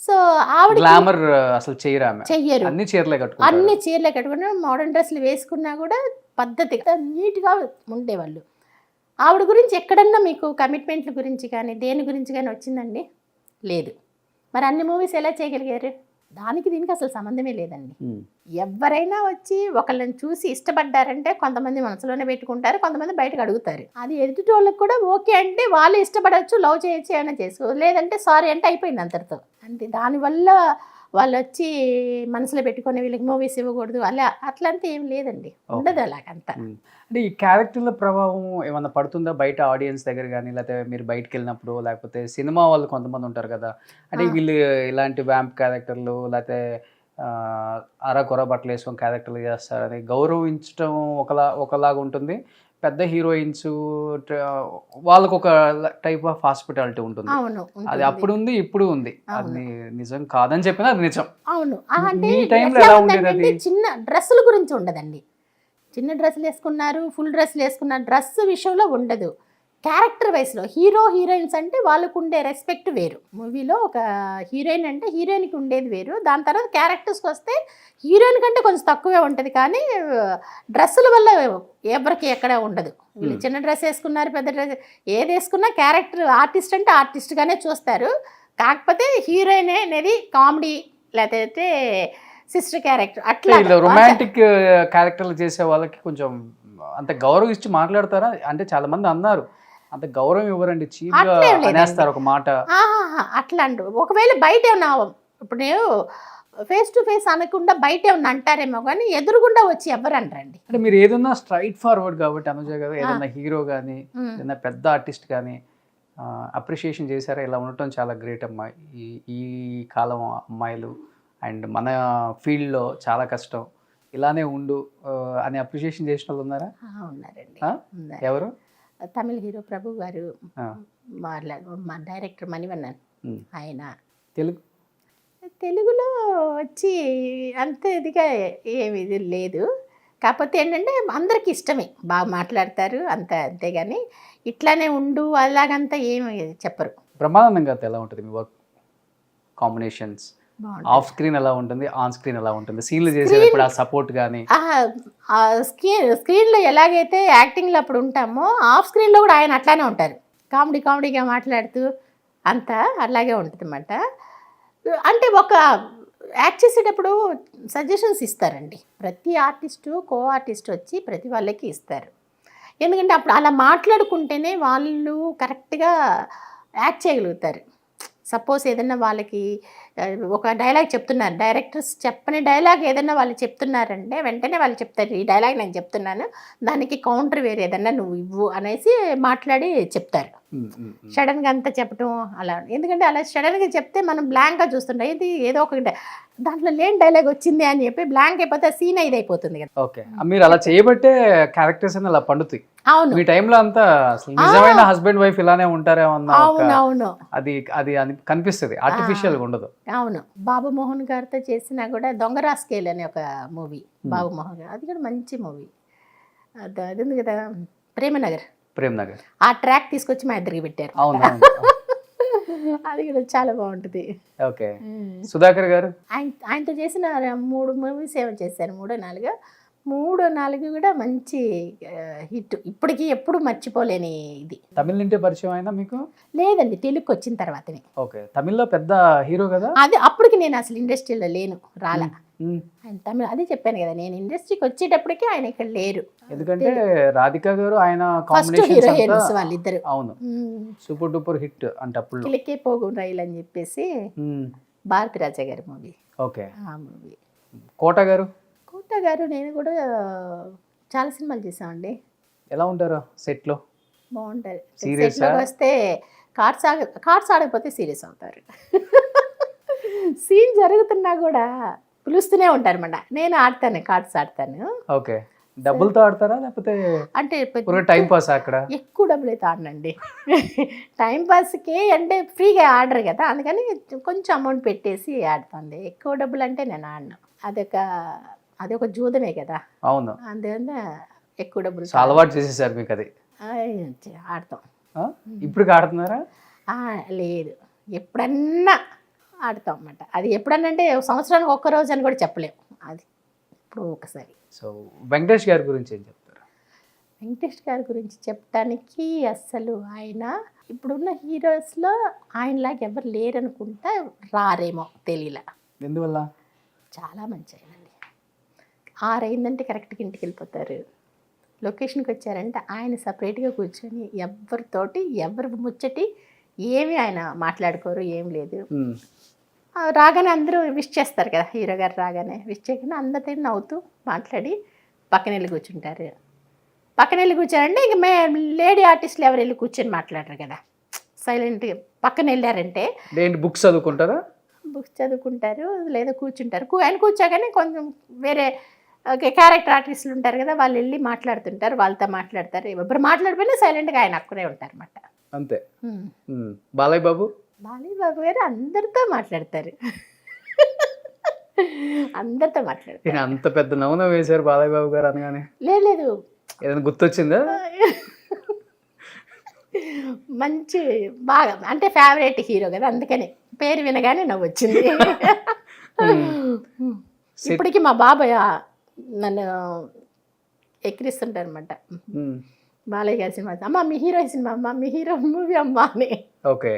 C: సో ఆవిడ
B: అసలు చెయ్యరు, అన్ని చీరలే
C: కట్టుకుని మోడర్న్ డ్రెస్సులు వేసుకున్నా కూడా పద్ధతిగా నీట్గా ఉండేవాళ్ళు. ఆవిడ గురించి ఎక్కడన్నా మీకు కమిట్మెంట్ల గురించి కానీ దేని గురించి కానీ వచ్చిందండి? లేదు. మరి అన్ని మూవీస్ ఎలా చేయగలిగారు? దానికి దీనికి అసలు సంబంధమే లేదండి. ఎవరైనా వచ్చి ఒకళ్ళని చూసి ఇష్టపడ్డారంటే కొంతమంది మనసులోనే పెట్టుకుంటారు, కొంతమంది బయటకు అడుగుతారు. అది ఎదుటి వాళ్ళకి కూడా ఓకే అంటే వాళ్ళు ఇష్టపడవచ్చు, లవ్ చేయొచ్చు, ఏమైనా చేసుకో, లేదంటే సారీ అంటే అయిపోయింది అంతటితో అంతే. దానివల్ల వాళ్ళు వచ్చి మనసులో పెట్టుకొని వీళ్ళకి మూవీస్ ఇవ్వకూడదు అట్లంతా ఏం లేదండి, ఉండదు అలాగంతా.
B: అంటే ఈ క్యారెక్టర్ల ప్రభావం ఏమన్నా పడుతుందా బయట ఆడియన్స్ దగ్గర కానీ, లేకపోతే మీరు బయటకు వెళ్ళినప్పుడు, లేకపోతే సినిమా వాళ్ళు కొంతమంది ఉంటారు కదా, అంటే వీళ్ళు ఇలాంటి వ్యాంప్ క్యారెక్టర్లు లేకపోతే అరకొర బట్టలు వేసుకొని క్యారెక్టర్లు చేస్తారని గౌరవించడం ఒకలాగా ఉంటుంది, పెద్ద హీరోయిన్స్ వాళ్ళకు ఒక టైప్ ఆఫ్ హాస్పిటాలిటీ ఉంటుంది. అది అప్పుడు ఉంది, ఇప్పుడు ఉంది. అది నిజం కాదని చెప్పినా అది నిజం.
C: అవును.
B: ఈ టైంలో ఎలా ఉండేది అది?
C: చిన్న డ్రెస్సుల గురించి ఉండదండి. చిన్న డ్రెస్సులు వేసుకున్నారు, ఫుల్ డ్రెస్సులు వేసుకున్నారు, డ్రెస్ విషయంలో ఉండదు. క్యారెక్టర్ వైస్లో హీరో హీరోయిన్స్ అంటే వాళ్ళకు ఉండే రెస్పెక్ట్ వేరు. మూవీలో ఒక హీరోయిన్ అంటే హీరోయిన్కి ఉండేది వేరు. దాని తర్వాత క్యారెక్టర్స్కి వస్తే హీరోయిన్ కంటే కొంచెం తక్కువే ఉంటుంది, కానీ డ్రెస్సుల వల్ల ఎవరికి ఎక్కడ ఉండదు. వీళ్ళు చిన్న డ్రెస్ వేసుకున్నారు, పెద్ద డ్రెస్ ఏది వేసుకున్నా క్యారెక్టర్ ఆర్టిస్ట్ అంటే ఆర్టిస్ట్గానే చూస్తారు. కాకపోతే హీరోయిన్ అనేది కామెడీ లేకపోతే సిస్టర్ క్యారెక్టర్ అట్లా
B: రొమాంటిక్ క్యారెక్టర్లు చేసే వాళ్ళకి కొంచెం అంత గౌరవం ఇచ్చి మాట్లాడతారా? అంటే చాలా మంది అన్నారు అంత గౌరవం ఇవ్వరండి, చీప్గా అనేస్తారు ఒక మాట.
C: అట్లా అంటు ఒకవేళ బయట ఏమన్నా ఇప్పుడు నేను ఫేస్ టు ఫేస్ అనకుండా బయట ఏమన్నా అంటారేమో, కానీ ఎదురుగుండా వచ్చి ఎవరు అంటారండి.
B: అంటే మీరు ఏదన్నా స్ట్రైట్ ఫార్వర్డ్ కాబట్టి అనుజ గారు, ఏదన్నా హీరో కానీ ఏదన్నా పెద్ద ఆర్టిస్ట్ కానీ అప్రిషియేషన్ చేశారా? ఇలా ఉండటం చాలా గ్రేట్ అమ్మా, ఈ కాలం అమ్మాయిలు అండ్ మన ఫీల్డ్లో చాలా కష్టం, ఇలానే ఉండు అని అప్రిషియేషన్ చేసిన వాళ్ళు ఉన్నారా?
C: ఉన్నారండి.
B: ఎవరు?
C: తమిళ హీరో ప్రభు గారు, మా డైరెక్టర్ మణివన్నన్, ఆయన తెలుగులో వచ్చి అంత ఇదిగా ఏమి ఇది లేదు. కాకపోతే ఏంటంటే అందరికి ఇష్టమే, బాగా మాట్లాడతారు అంతేగాని ఇట్లానే ఉండు అలాగంతా ఏమి చెప్పరు.
B: బ్రహ్మానందంగా ఎలా ఉంటుంది మీ వర్క్ కాంబినేషన్స్? ఆఫ్ స్క్రీన్ ఎలా ఉంటుంది, ఆన్ స్క్రీన్ ఎలా ఉంటుంది? సీన్లు చేసేటప్పుడు ఆ సపోర్ట్ కానీ
C: స్క్రీన్లో ఎలాగైతే యాక్టింగ్లో అప్పుడు ఉంటామో ఆఫ్ స్క్రీన్లో కూడా ఆయన అట్లానే ఉంటారు, కామెడీగా మాట్లాడుతూ అంతా అలాగే ఉంటుంది అన్నమాట. అంటే ఒక యాక్ట్ చేసేటప్పుడు సజెషన్స్ ఇస్తారండి, ప్రతి ఆర్టిస్టు కో ఆర్టిస్ట్ వచ్చి ప్రతి వాళ్ళకి ఇస్తారు. ఎందుకంటే అప్పుడు అలా మాట్లాడుకుంటేనే వాళ్ళు కరెక్ట్గా యాక్ట్ చేయగలుగుతారు. సపోజ్ ఏదైనా వాళ్ళకి ఒక డైలాగ్ చెప్తున్నారు, డైరెక్టర్స్ చెప్పని డైలాగ్ ఏదైనా వాళ్ళు చెప్తున్నారంటే వెంటనే వాళ్ళు చెప్తారు, ఈ డైలాగ్ నేను చెప్తున్నాను, దానికి కౌంటర్ వేరే ఏదన్నా నువ్వు ఇవ్వు అనేసి మాట్లాడి చెప్తారు. సడన్గా అంతా చెప్పటం అలా, ఎందుకంటే అలా సడన్గా చెప్తే మనం బ్లాంక్గా చూస్తుంటాం, ఇది ఏదో ఒక దాంట్లో లేని డైలాగ్ వచ్చింది అని చెప్పి బ్లాంక్ అయిపోతే సీన్ ఇది అయిపోతుంది కదా.
B: ఓకే, మీరు అలా చేయబట్టే క్యారెక్టర్స్ అని అలా పండుతాయి.
C: అవును,
B: మీ టైంలో అంతా నిజమైన హస్బెండ్ వైఫ్ ఇలానే ఉంటారేమన్నా,
C: అవును
B: అది అది కనిపిస్తుంది, ఆర్టిఫిషియల్ గా ఉండదు.
C: అవును, బాబు మోహన్ గారితో చేసినా కూడా దొంగరా స్కేల్ అనే ఒక మూవీ, బాబు మోహన్ గారు, అది కూడా మంచి మూవీ. అది ఉంది కదా ప్రేమనగర్, ఆ ట్రాక్ తీసుకొచ్చి మా ఇద్దరికి పెట్టారు.
B: అవును,
C: అది కూడా చాలా బాగుంటుంది.
B: ఓకే, సుధాకర్ గారు
C: ఆయనతో చేసిన 3 మూవీస్ ఏమో చేశారు, 3-4 కూడా మంచి హిట్, ఇప్పటికీ ఎప్పుడు మర్చిపోలేని ఇది.
B: తమిళ నుంటే పరిచయం అయినా మీకు?
C: లేదండి, తెలుగుకి వచ్చిన తర్వాతనే.
B: ఓకే, తమిళ్లో పెద్ద హీరో కదా.
C: అది అప్పటికి నేను అసలు ఇండస్ట్రీలో లేను, రాలా. ఆయన తమిళ, అదే చెప్పాను కదా, నేను ఇండస్ట్రీకి వచ్చేటప్పటికి ఆయన ఇక్కడ లేరు.
B: ఎందుకంటే రాధిక గారు ఆయన
C: ఫస్ట్ హీరో హీరోయిన్స్ వాళ్ళిద్దరు.
B: అవును, సూపర్ డూపర్ హిట్ అంటే అప్పుడు
C: కిలకే పోగు రైలు అని చెప్పేసి భారతి రాజా గారి మూవీ.
B: ఓకే,
C: ఆ మూవీ.
B: కోట గారు
C: నేను కూడా చాలా సినిమాలు చేసామండి.
B: ఎలా ఉంటారు సెట్ లో?
C: బాగుంటారు. సెట్ లోకి వస్తే కార్డ్స్ ఆడకపోతే సీరియస్ అవుతారు. సీన్ జరుగుతున్నా కూడా పిలుస్తూనే ఉంటారు అన్నమాట. నేను ఆడతాను, కార్డ్స్ ఆడతాను.
B: ఓకే, డబ్బులతో ఆడతారా లేకపోతే
C: అంటే
B: టైం పాస్? అక్కడ ఎక్కువ
C: డబ్బులు అయితే ఆడనండి, టైం పాస్కి అంటే ఫ్రీగా ఆడరు కదా, అందుకని కొంచెం అమౌంట్ పెట్టేసి ఆడుతుంది. ఎక్కువ డబ్బులు అంటే నేను ఆడను, అదొక జూదమే కదా.
B: అవును,
C: అందువల్ల ఎక్కువ డబ్బులు
B: అలవాటు చేసేసారు మీకు అది.
C: ఆడతాం.
B: ఇప్పుడు ఆడుతున్నారా?
C: లేదు, ఎప్పుడన్నా ఆడతాం అన్నమాట. అది ఎప్పుడన్నా అంటే సంవత్సరానికి ఒక్క రోజు అని కూడా చెప్పలేము, అది ఇప్పుడు ఒకసారి.
B: సో వెంకటేష్ గారి గురించి ఏం చెప్తారు?
C: వెంకటేష్ గారి గురించి చెప్పడానికి అస్సలు ఆయన ఇప్పుడున్న హీరోస్లో ఆయనలాగా ఎవరు లేరనుకుంటా, రారేమో తెలియలా.
B: ఎందువల్ల?
C: చాలా మంచి ఆయనండి. 6 అయిందంటే కరెక్ట్గా ఇంటికి వెళ్ళిపోతారు. లొకేషన్కి వచ్చారంటే ఆయన సపరేట్గా కూర్చొని ఎవరితోటి ఎవరి ముచ్చటి ఏమి ఆయన మాట్లాడుకోరు, ఏం లేదు. రాగానే అందరూ విష్ చేస్తారు కదా, హీరో గారు రాగానే విష్ చేయగానే అందరితో నవ్వుతూ మాట్లాడి పక్కన వెళ్ళి కూర్చుంటారు. పక్కన వెళ్ళి కూర్చోరంటే ఇంక లేడీ ఆర్టిస్టులు ఎవరు వెళ్ళి కూర్చొని మాట్లాడరు కదా, సైలెంట్గా పక్కన వెళ్ళారంటే
B: బుక్స్ చదువుకుంటారా?
C: బుక్స్ చదువుకుంటారు లేదా కూర్చుంటారు. ఆయన కూర్చోగానే కొంచెం వేరే క్యారెక్టర్ ఆర్టిస్టులు ఉంటారు కదా, వాళ్ళు వెళ్ళి మాట్లాడుతుంటారు, వాళ్ళతో మాట్లాడతారు. ఎవరు మాట్లాడిపోయినా సైలెంట్గా ఆయన అక్కడే ఉంటారు అన్నమాట.
B: అంతే. బాలయ్య బాబు
C: గారు అందరితో మాట్లాడతారు. అందరితో మాట్లాడతారు.
B: అంత పెద్ద నవ్వున వేశారు బాలయ్య బాబు గారు అనగానే.
C: లేదు
B: ఏదైనా గుర్తొచ్చిందా?
C: మంచి బాగా అంటే ఫేవరెట్ హీరో కదా, అందుకని పేరు వినగానే నవ్వు వచ్చింది. ఇప్పటికి మా బాబాయ్ నన్ను ఎక్కిరిస్తుంటారు అనమాట. బాలయ్య గారి సినిమా, అమ్మ మీ హీరో సినిమా, అమ్మ మీ హీరో మూవీ అమ్మా అని.
B: ఓకే.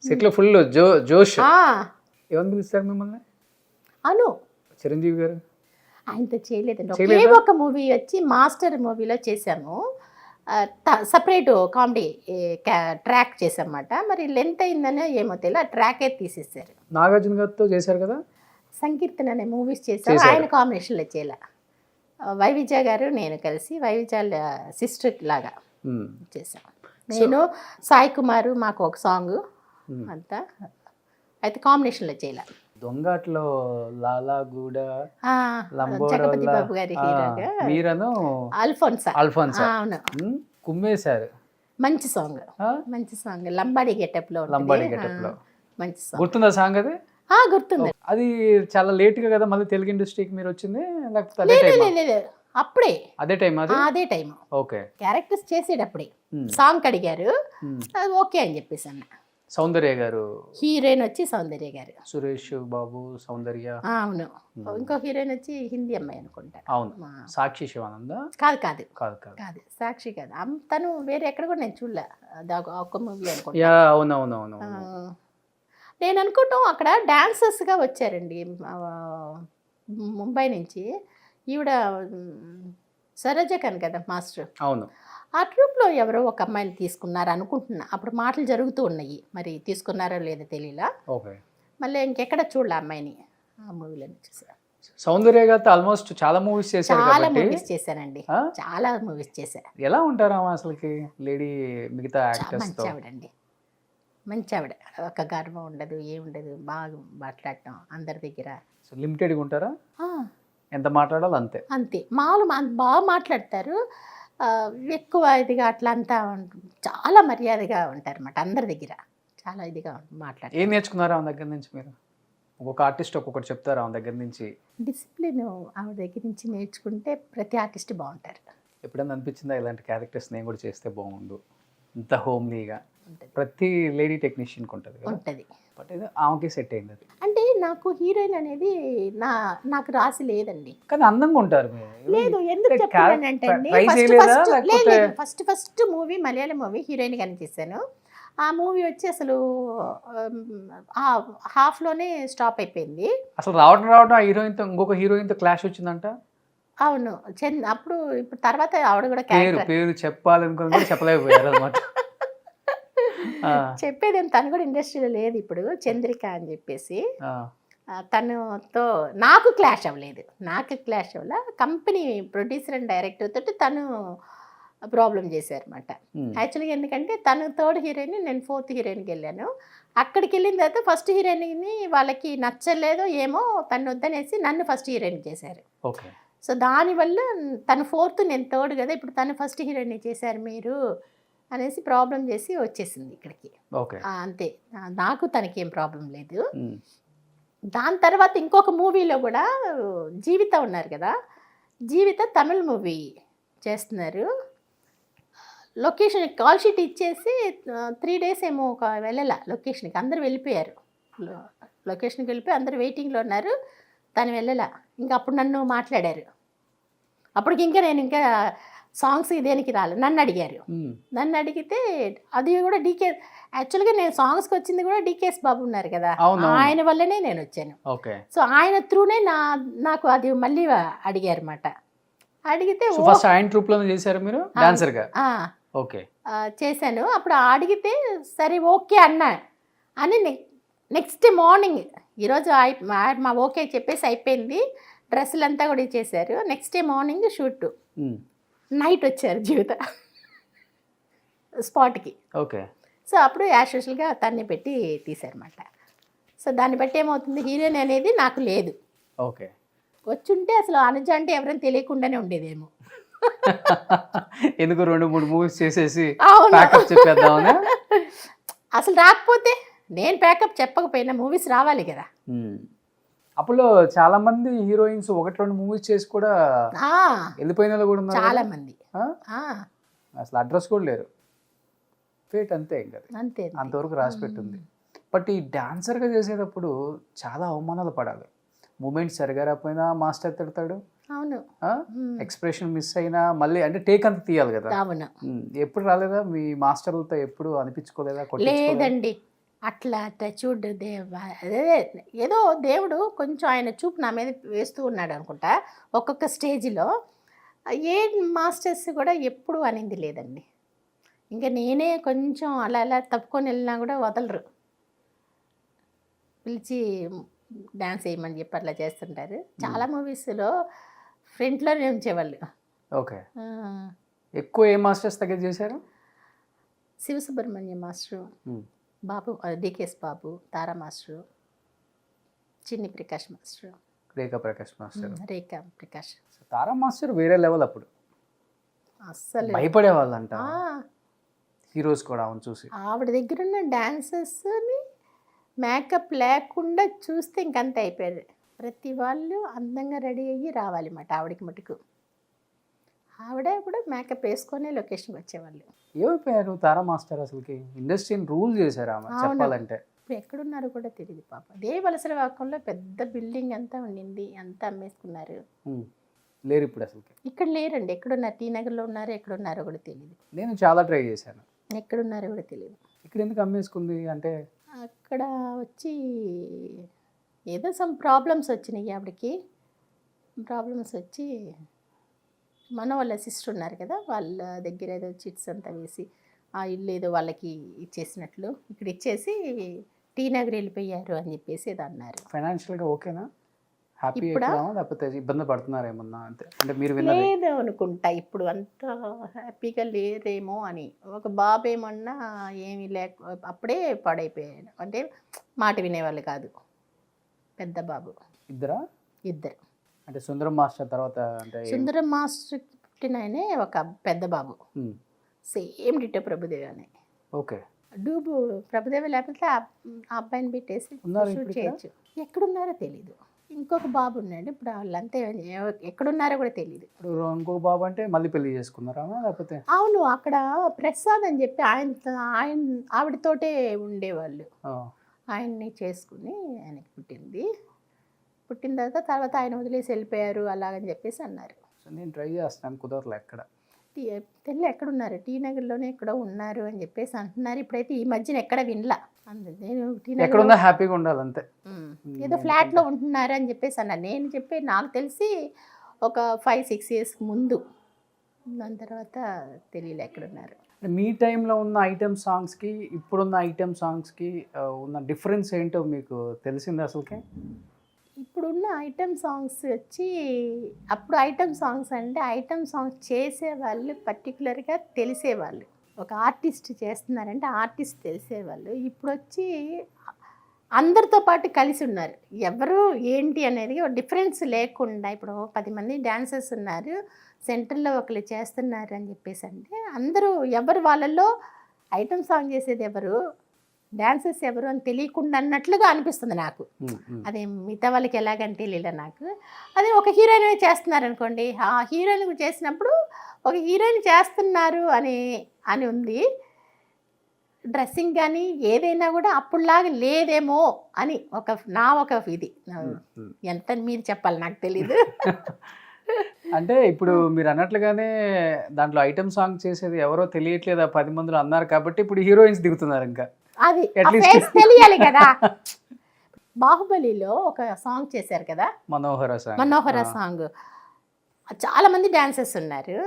B: సెట్లో ఫుల్ జోష్. ఏమని పిలుస్తారు మిమ్మల్ని?
C: అను.
B: చిరంజీవి గారు
C: ఆయనతో చేయలేదండి. ఒకే ఒక మూవీ వచ్చి మాస్టర్ మూవీలో చేశాము, సపరేట్ కామెడీ ట్రాక్ చేసామన్నమాట. మరి లెంత్ అయిందనే ఏమో తెలియదు, ఆ ట్రాకే తీసేసారు.
B: నాగార్జున గారితో చేశారు కదా
C: సంకీర్తన అనే మూవీస్ చేశారు, ఆయన కాంబినేషన్లో చేయలే. వైవిజయ గారు నేను కలిసి వైవిజయ సిస్టర్ లాగా చేసాం. నేను సాయి కుమారు మాకు ఒక సాంగ్ అంతా, అయితే కాంబినేషన్లో చేయలే.
B: దొంగట్లో లాలాగూడ
C: జగపతి బాబు గారి హీరోగా
B: మీరను
C: అల్ఫోన్సా. అవును,
B: కుమ్మేశారు.
C: మంచి సాంగ్, మంచి సాంగ్. లంబాడి గెటప్ లో మంచి సాంగ్.
B: గుర్తుందా సాంగ్? అది
C: గుర్తుంది.
B: అది చాలా లేట్ గా కదా మళ్ళీ తెలుగు ఇండస్ట్రీకి మీరు వచ్చింది, లేకపోతే
C: అప్పుడే
B: అదే టైం?
C: అదే టైం.
B: ఓకే.
C: క్యారెక్టర్స్ చేసేటప్పుడే సాంగ్ అడిగారు, ఓకే అని చెప్పేసి అన్న.
B: సౌందర్య గారు
C: హీరోయిన్ వచ్చి సౌందర్య గారు,
B: సురేష్ బాబు సౌందర్య.
C: అవును. ఇంకో హీరోయిన్ వచ్చి హిందీ అమ్మాయి అనుకుంటా.
B: అవును. సాక్షి శివానంద.
C: కాదు కాదు
B: కాదు కాదు
C: కాదు సాక్షి కాదు. తను వేరే ఎక్కడ కూడా నేను చూడలే, ఒక మూవీ అనుకుంటా.
B: అవునవునవును.
C: నేను అనుకుంటాం అక్కడ డాన్సర్స్గా వచ్చారండి ముంబై నుంచి. ఈవిడ సరోజకన్ కదా మాస్టర్.
B: అవును.
C: ఆ ట్రూప్లో ఎవరో ఒక అమ్మాయిని తీసుకున్నారు అనుకుంటున్నా. అప్పుడు మాటలు జరుగుతూ ఉన్నాయి, మరి తీసుకున్నారో లేదో తెలియలా.
B: ఓకే.
C: మళ్ళీ ఇంకెక్కడ చూడలే అమ్మాయిని ఆ మూవీలో చూసాను.
B: సౌందర్య గారితో ఆల్మోస్ట్ చాలా మూవీస్ చేశారు.
C: చాలా మూవీస్ చేశానండి, చాలా మూవీస్ చేశాను.
B: ఎలా ఉంటారా అసలుకి లేడీ మిగతా యాక్టర్స్?
C: మంచి ఆవిడండి, మంచి ఆవిడ. ఒక గర్వం ఉండదు, ఏముండదు, బాగా మాట్లాడటం అందరి దగ్గర.
B: లిమిటెడ్గా ఉంటారా? ఎంత మాట్లాడాలో అంతే.
C: అంతే. మామూలు బాగా మాట్లాడతారు, ఎక్కువ ఇదిగా అట్లా అంతా చాలా మర్యాదగా ఉంటారు అన్నమాట అందరి దగ్గర. చాలా ఇదిగా మాట్లాడతారు.
B: ఏం నేర్చుకున్నారా ఆమె దగ్గర నుంచి మీరు? ఒక్కొక్క ఆర్టిస్ట్ ఒక్కొక్కటి చెప్తారు ఆమె దగ్గర నుంచి.
C: డిసిప్లిన్ ఆవిడ దగ్గర నుంచి నేర్చుకుంటే ప్రతి ఆర్టిస్ట్ బాగుంటారు.
B: ఎప్పుడైనా అనిపించిందా ఇలాంటి క్యారెక్టర్స్ నేను కూడా చేస్తే బాగుండు, ఇంత హోమ్లీగా? ప్రతి లేడీ టెక్నీషియన్కి ఉంటుంది, బట్ ఇది ఆమెకి సెట్ అయింది. అది
C: అంటే నాకు హీరోయిన్ అనేది నాకు రాసి లేదండి,
B: కానీ అందంగా ఉంటారు.
C: లేదు ఎందుకు చెప్తానంటే అండి, first movie Malayalam movie heroine గానే చేశాను. ఆ మూవీ వచ్చి అసలు హాఫ్లోనే స్టాప్ అయిపోయింది.
B: అసలు రావడం ఆ హీరోయిన్తో ఇంకొక హీరోయిన్తో క్లాష్ వచ్చిందంట.
C: అవును. అప్పుడు ఇప్పుడు తర్వాత ఆవిడ కూడా
B: పేరు చెప్పాలనుకుని చెప్పలేకపోయారు అనమాట.
C: చెప్పేది తను కూడా ఇండస్ట్రీలో లేదు ఇప్పుడు, చంద్రిక అని చెప్పేసి. తనుతో నాకు క్లాష్ అవ్వలేదు, కంపెనీ ప్రొడ్యూసర్ అండ్ డైరెక్టర్ తోటి తను ప్రాబ్లం చేశారన్నమాట. యాక్చువల్గా ఎందుకంటే తను థర్డ్ హీరోయిన్, నేను ఫోర్త్ హీరోయిన్కి వెళ్ళాను. అక్కడికి వెళ్ళిన తర్వాత ఫస్ట్ హీరోయిన్ని వాళ్ళకి నచ్చలేదో ఏమో, తను వద్దనేసి నన్ను ఫస్ట్ హీరోయిన్ చేశారు. సో దానివల్ల తను ఫోర్త్, నేను థర్డ్ కదా, ఇప్పుడు తను ఫస్ట్ హీరోయిన్ చేశారు మీరు అనేసి ప్రాబ్లం చేసి వచ్చేసింది ఇక్కడికి. అంతే, నాకు తనకి ఏం ప్రాబ్లం లేదు. దాని తర్వాత ఇంకొక మూవీలో కూడా జీవిత ఉన్నారు కదా, జీవిత తమిళ్ మూవీ చేస్తున్నారు. లొకేషన్ కాల్ షీట్ ఇచ్చేసి 3 days ఏమో వెళ్ళాల లొకేషన్కి, అందరూ వెళ్ళిపోయారు. లొకేషన్కి వెళ్ళిపోయి అందరూ వెయిటింగ్లో ఉన్నారు, తను వెళ్ళాల. ఇంకా అప్పుడు నన్ను మాట్లాడారు. అప్పటికి ఇంకా నేను సాంగ్స్ దేనికి రాలేదు, నన్ను అడిగారు. నన్ను అడిగితే అది కూడా డీకే, యాక్చువల్గా నేను సాంగ్స్కి వచ్చింది కూడా డికేఎస్ బాబు ఉన్నారు కదా, ఆయన వల్లనే నేను వచ్చాను. సో ఆయన త్రూనే నాకు అది మళ్ళీ అడిగారు అన్నమాట. అడిగితే
B: ఆయన ట్రూప్ లో చేశారు మీరు డాన్సర్ గా? ఓకే,
C: చేశాను. అప్పుడు అడిగితే సరే ఓకే అన్నా అని నెక్స్ట్ మార్నింగ్ ఈరోజు మా ఓకే చెప్పేసి అయిపోయింది, డ్రెస్సులు అంతా కూడా ఇచ్చేసారు. Next day morning shoot, night వచ్చారు జీవిత స్పాట్కి.
B: ఓకే,
C: సో అప్పుడు యాజ్ తన్ని పెట్టి తీశారన్నమాట. సో దాన్ని బట్టి ఏమవుతుంది, హీరోయిన్ అనేది నాకు లేదు.
B: ఓకే,
C: వచ్చుంటే అసలు అనుజ అంటే ఎవరైనా తెలియకుండానే ఉండేదేమో.
B: ఎందుకు 2-3 మూవీస్ చేసేసి ప్యాకప్ చెప్పేద్దామని.
C: అసలు రాకపోతే నేను ప్యాకప్ చెప్పకపోయినా మూవీస్ రావాలి కదా.
B: అప్పుడు చాలా మంది హీరోయిన్స్ 1-2 మూవీస్ చేసి కూడా వెళ్ళిపోయిన వాళ్ళు కూడా ఉన్నారు
C: చాలా మంది.
B: అసలు అడ్రస్ కూడా లేరు, ఫేట్ అంతే, ఇంకా
C: అంతే,
B: అంతవరకు రాసి పెట్టింది. బట్ ఈ డాన్సర్గా చేసేటప్పుడు చాలా అవమానాలు పడాలి. మూమెంట్స్ సరిగా రాకపోయినా మాస్టర్ తిడతాడు.
C: అవును,
B: ఎక్స్ప్రెషన్ మిస్ అయినా మళ్ళీ అంటే టేక్ అంత తీయాలి కదా.
C: అవును.
B: ఎప్పుడు రాలేదా మీ మాస్టర్లతో, ఎప్పుడు అనిపించుకోలేదా?
C: లేదండి, అట్లా చూడు అదే ఏదో దేవుడు కొంచెం ఆయన చూపు నా మీద వేస్తూ ఉన్నాడు అనుకుంటా. ఒక్కొక్క స్టేజ్లో ఏ మాస్టర్స్ కూడా ఎప్పుడు అనింది లేదండి. ఇంకా నేనే కొంచెం అలా అలా తప్పుకొని వెళ్ళినా కూడా వదలరు, పిలిచి డ్యాన్స్ వేయమని చెప్పి అట్లా చేస్తుంటారు. చాలా మూవీస్లో ఫ్రంట్లోనే ఉంచేవాళ్ళు.
B: ఓకే, ఎక్కువ ఏ మాస్టర్స్ దగ్గర చేశారు?
C: శివసుబ్రహ్మణ్యం మాస్టరు, బాబు డికేఎస్ బాబు, తారా మాస్టరు, చిన్ని ప్రకాష్ మాస్టరు,
B: రేఖా ప్రకాష్ మాస్టర్.
C: రేఖా ప్రకాష్,
B: తారా మాస్టర్ వేరే లెవెల్. అప్పుడు
C: అస్సలు
B: భయపడేవాళ్ళంట హీరోస్ కూడా ఆమెను చూసి.
C: ఆవిడ దగ్గర ఉన్న డాన్సర్స్ని మేకప్ లేకుండా చూస్తే ఇంకంత అయిపోయారు. ప్రతి వాళ్ళు అందంగా రెడీ అయ్యి రావాలి అన్నమాట ఆవిడకి మటుకు. ఆవిడ కూడా మేకప్ వేసుకొని లొకేషన్కి వచ్చేవాళ్ళు.
B: ఏమైపోయారు తారా మాస్టర్? అసలుకి ఇండస్ట్రీని రూల్ చేశారు ఆమె చెప్పాలంటే.
C: ఇప్పుడు ఎక్కడున్నారో కూడా తెలియదు పాప. అదే వలసలవాకంలో పెద్ద బిల్డింగ్ అంతా ఉండింది, అంతా అమ్మేసుకున్నారు.
B: లేరు ఇప్పుడు అసలుకి.
C: ఇక్కడ లేరండి, ఎక్కడున్నారు? టీ నగర్లో ఉన్నారు, ఎక్కడున్నారో కూడా తెలియదు.
B: నేను చాలా ట్రై చేశాను,
C: ఎక్కడున్నారో కూడా తెలియదు.
B: ఇక్కడ ఎందుకు అమ్మేసుకుంది అంటే
C: అక్కడ వచ్చి ఏదో సమ్ ప్రాబ్లమ్స్ వచ్చినాయి ఆవిడకి. ప్రాబ్లమ్స్ వచ్చి మన వాళ్ళ సిస్టర్ ఉన్నారు కదా, వాళ్ళ దగ్గర ఏదో చిట్స్ అంతా వేసి ఆ ఇల్లు ఏదో వాళ్ళకి ఇచ్చేసినట్లు ఇక్కడ ఇచ్చేసి టీ నగర్ వెళ్ళిపోయారు అని చెప్పేసి ఏదో అన్నారు.
B: ఫైనాన్షియల్గా ఓకేనా? హ్యాపీ లేకపోతే ఇబ్బంది పడుతున్నారేమన్నా? అంతే అంటే మీరు
C: లేదు అనుకుంటా, ఇప్పుడు అంత హ్యాపీగా లేరేమో అని. ఒక బాబు ఏమన్నా ఏమీ లేక అప్పుడే పాడైపోయాడు, అంటే మాట వినేవాళ్ళు కాదు. పెద్ద బాబు.
B: ఇద్దరు అంటే సుందరం మాస్టర్ తర్వాత అంటే
C: సుందరం మాస్టర్ పుట్టిన ఆయనే ఒక పెద్ద బాబు, సేమ్ డిటో ప్రభుదేవి అని.
B: ఓకే,
C: డూబు ప్రభుదేవి లేకపోతే ఆ అబ్బాయిని పెట్టేసి షూట్ చేయొచ్చు. ఎక్కడున్నారో తెలీదు. ఇంకొక బాబు ఉన్నాడు, ఇప్పుడు వాళ్ళంతా ఎక్కడున్నారో కూడా తెలియదు.
B: ఇప్పుడు ఇంకొక బాబు అంటే మళ్ళీ పెళ్లి చేసుకున్నారా లేకపోతే?
C: అవును, అక్కడ ప్రసాద్ అని చెప్పి ఆయన ఆవిడతోటే ఉండేవాళ్ళు. ఆయన్ని చేసుకుని ఆయనకి పుట్టిన తర్వాత ఆయన వదిలేసి వెళ్ళిపోయారు అలాగని చెప్పేసి అన్నారు.
B: నేను ట్రై చేస్తాను, కుదరలే. ఎక్కడ
C: తెలియదు ఎక్కడున్నారు, టీ నగర్లోనే ఎక్కడో ఉన్నారు అని చెప్పేసి అంటున్నారు. ఇప్పుడైతే ఈ మధ్యన ఎక్కడ వినలా. నేను టీ నగర్
B: హ్యాపీగా ఉండాలి అంతే,
C: ఏదో ఫ్లాట్లో ఉంటున్నారు అని చెప్పేసి అన్నారు. నేను చెప్పి నాకు తెలిసి ఒక 5-6 years ముందు, దాని తర్వాత తెలియలే ఎక్కడున్నారు.
B: మీ టైంలో ఉన్న ఐటెం సాంగ్స్కి ఇప్పుడున్న ఐటెం సాంగ్స్కి ఉన్న డిఫరెన్స్ ఏంటో మీకు తెలిసింది అసలుకి?
C: ఇప్పుడున్న ఐటెం సాంగ్స్ వచ్చి, అప్పుడు ఐటెం సాంగ్స్ అంటే ఐటెం సాంగ్స్ చేసేవాళ్ళు పర్టికులర్గా తెలిసేవాళ్ళు. ఒక ఆర్టిస్ట్ చేస్తున్నారంటే ఆర్టిస్ట్ తెలిసేవాళ్ళు. ఇప్పుడు వచ్చి అందరితో పాటు కలిసి ఉన్నారు, ఎవరు ఏంటి అనేది డిఫరెన్స్ లేకుండా. ఇప్పుడు 10 మంది డాన్సర్స్ ఉన్నారు, సెంటర్లో ఒకరు చేస్తున్నారు అని చెప్పేసి అంటే అందరూ ఎవరు వాళ్ళల్లో ఐటెం సాంగ్ చేసేది ఎవరు, డాన్సర్స్ ఎవరు అని తెలియకుండా అన్నట్లుగా అనిపిస్తుంది నాకు. అదే మిగతా వాళ్ళకి ఎలాగంటే తెలియలే నాకు. అదే ఒక హీరోయిన్ చేస్తున్నారు అనుకోండి, ఆ హీరోయిన్ చేసినప్పుడు ఒక హీరోయిన్ చేస్తున్నారు అని ఉంది. డ్రెస్సింగ్ కానీ ఏదైనా కూడా అప్పుడులాగా లేదేమో అని ఒక ఇది ఎంత మీరు చెప్పాలి నాకు తెలీదు.
B: అంటే ఇప్పుడు మీరు అన్నట్లుగానే దాంట్లో ఐటమ్ సాంగ్ చేసేది ఎవరో తెలియట్లేదు ఆ 10 మందిలో అన్నారు కాబట్టి ఇప్పుడు హీరోయిన్స్ దిగుతున్నారు ఇంకా
C: అది
B: At least.
C: ఫేస్ తెలియాలి కదా. బాహుబలిలో ఒక సాంగ్ చేశారు కదా, మనోహర సాంగ్. చాలా మంది డాన్సర్స్ ఉన్నారు,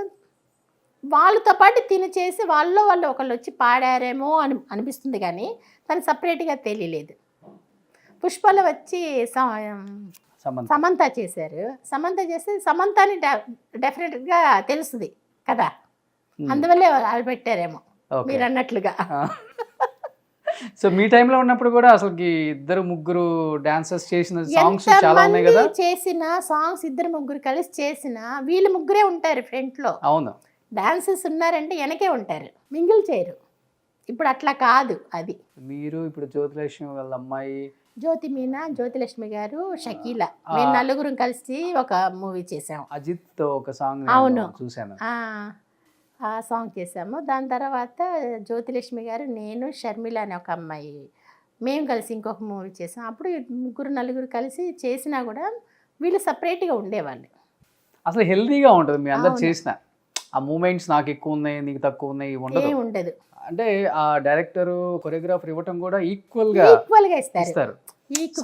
C: వాళ్ళతో పాటు తిని చేసి వాళ్ళు ఒకళ్ళు వచ్చి పాడారేమో అనిపిస్తుంది, కానీ తను సపరేట్గా తెలియలేదు. పుష్పలో వచ్చి సమంత చేశారు, సమంత చేస్తే సమంతని డెఫినెట్గా తెలుస్తుంది కదా, అందువల్లే వాళ్ళు పెట్టారేమో మీరు అన్నట్లుగా.
B: సో మీ టైంలో ఉన్నప్పుడు కూడా అసలు ఇద్దరు ముగ్గురు డాన్సర్స్ చేసిన సాంగ్స్ చాలా ఉన్నాయి కదా,
C: చేసిన సాంగ్స్ ఇద్దరు ముగ్గురు కలిసి చేసిన వీళ్ళు ముగ్గురే ఉంటారు ఫ్రంట్ లో.
B: అవును,
C: డాన్సర్స్ ఉన్నారంటే వెనకే ఉంటారు, మింగిల్ చేయరు. ఇప్పుడు అట్లా కాదు. అది
B: మీరు ఇప్పుడు జ్యోతిలక్ష్మి వాళ్ళ అమ్మాయి
C: జ్యోతి మీనా, జ్యోతిలక్ష్మి గారు, షకీల, మేము నలుగురం కలిసి ఒక మూవీ చేసాం.
B: అజిత్ తో ఒక సాంగ్
C: అవును
B: చూసాను,
C: ఆ సాంగ్ చేసాము. దాని తర్వాత జ్యోతిలక్ష్మి గారు, నేను, షర్మిల అనే ఒక అమ్మాయి, మేము కలిసి ఇంకొక మూవీ చేసాం. అప్పుడు ముగ్గురు నలుగురు కలిసి చేసినా కూడా వీళ్ళు సపరేట్గా ఉండేవాళ్ళు.
B: అసలు హెల్దీగా ఉంటుంది మీ అందరు చేసిన ఆ మూమెంట్స్. నాకు ఎక్కువ ఉన్నాయి, నీకు తక్కువ ఉన్నాయి
C: ఉండదు.
B: అంటే ఆ డైరెక్టర్ కొరియోగ్రాఫర్ ఇవ్వటం కూడా ఈక్వల్ గా ఇస్తారు.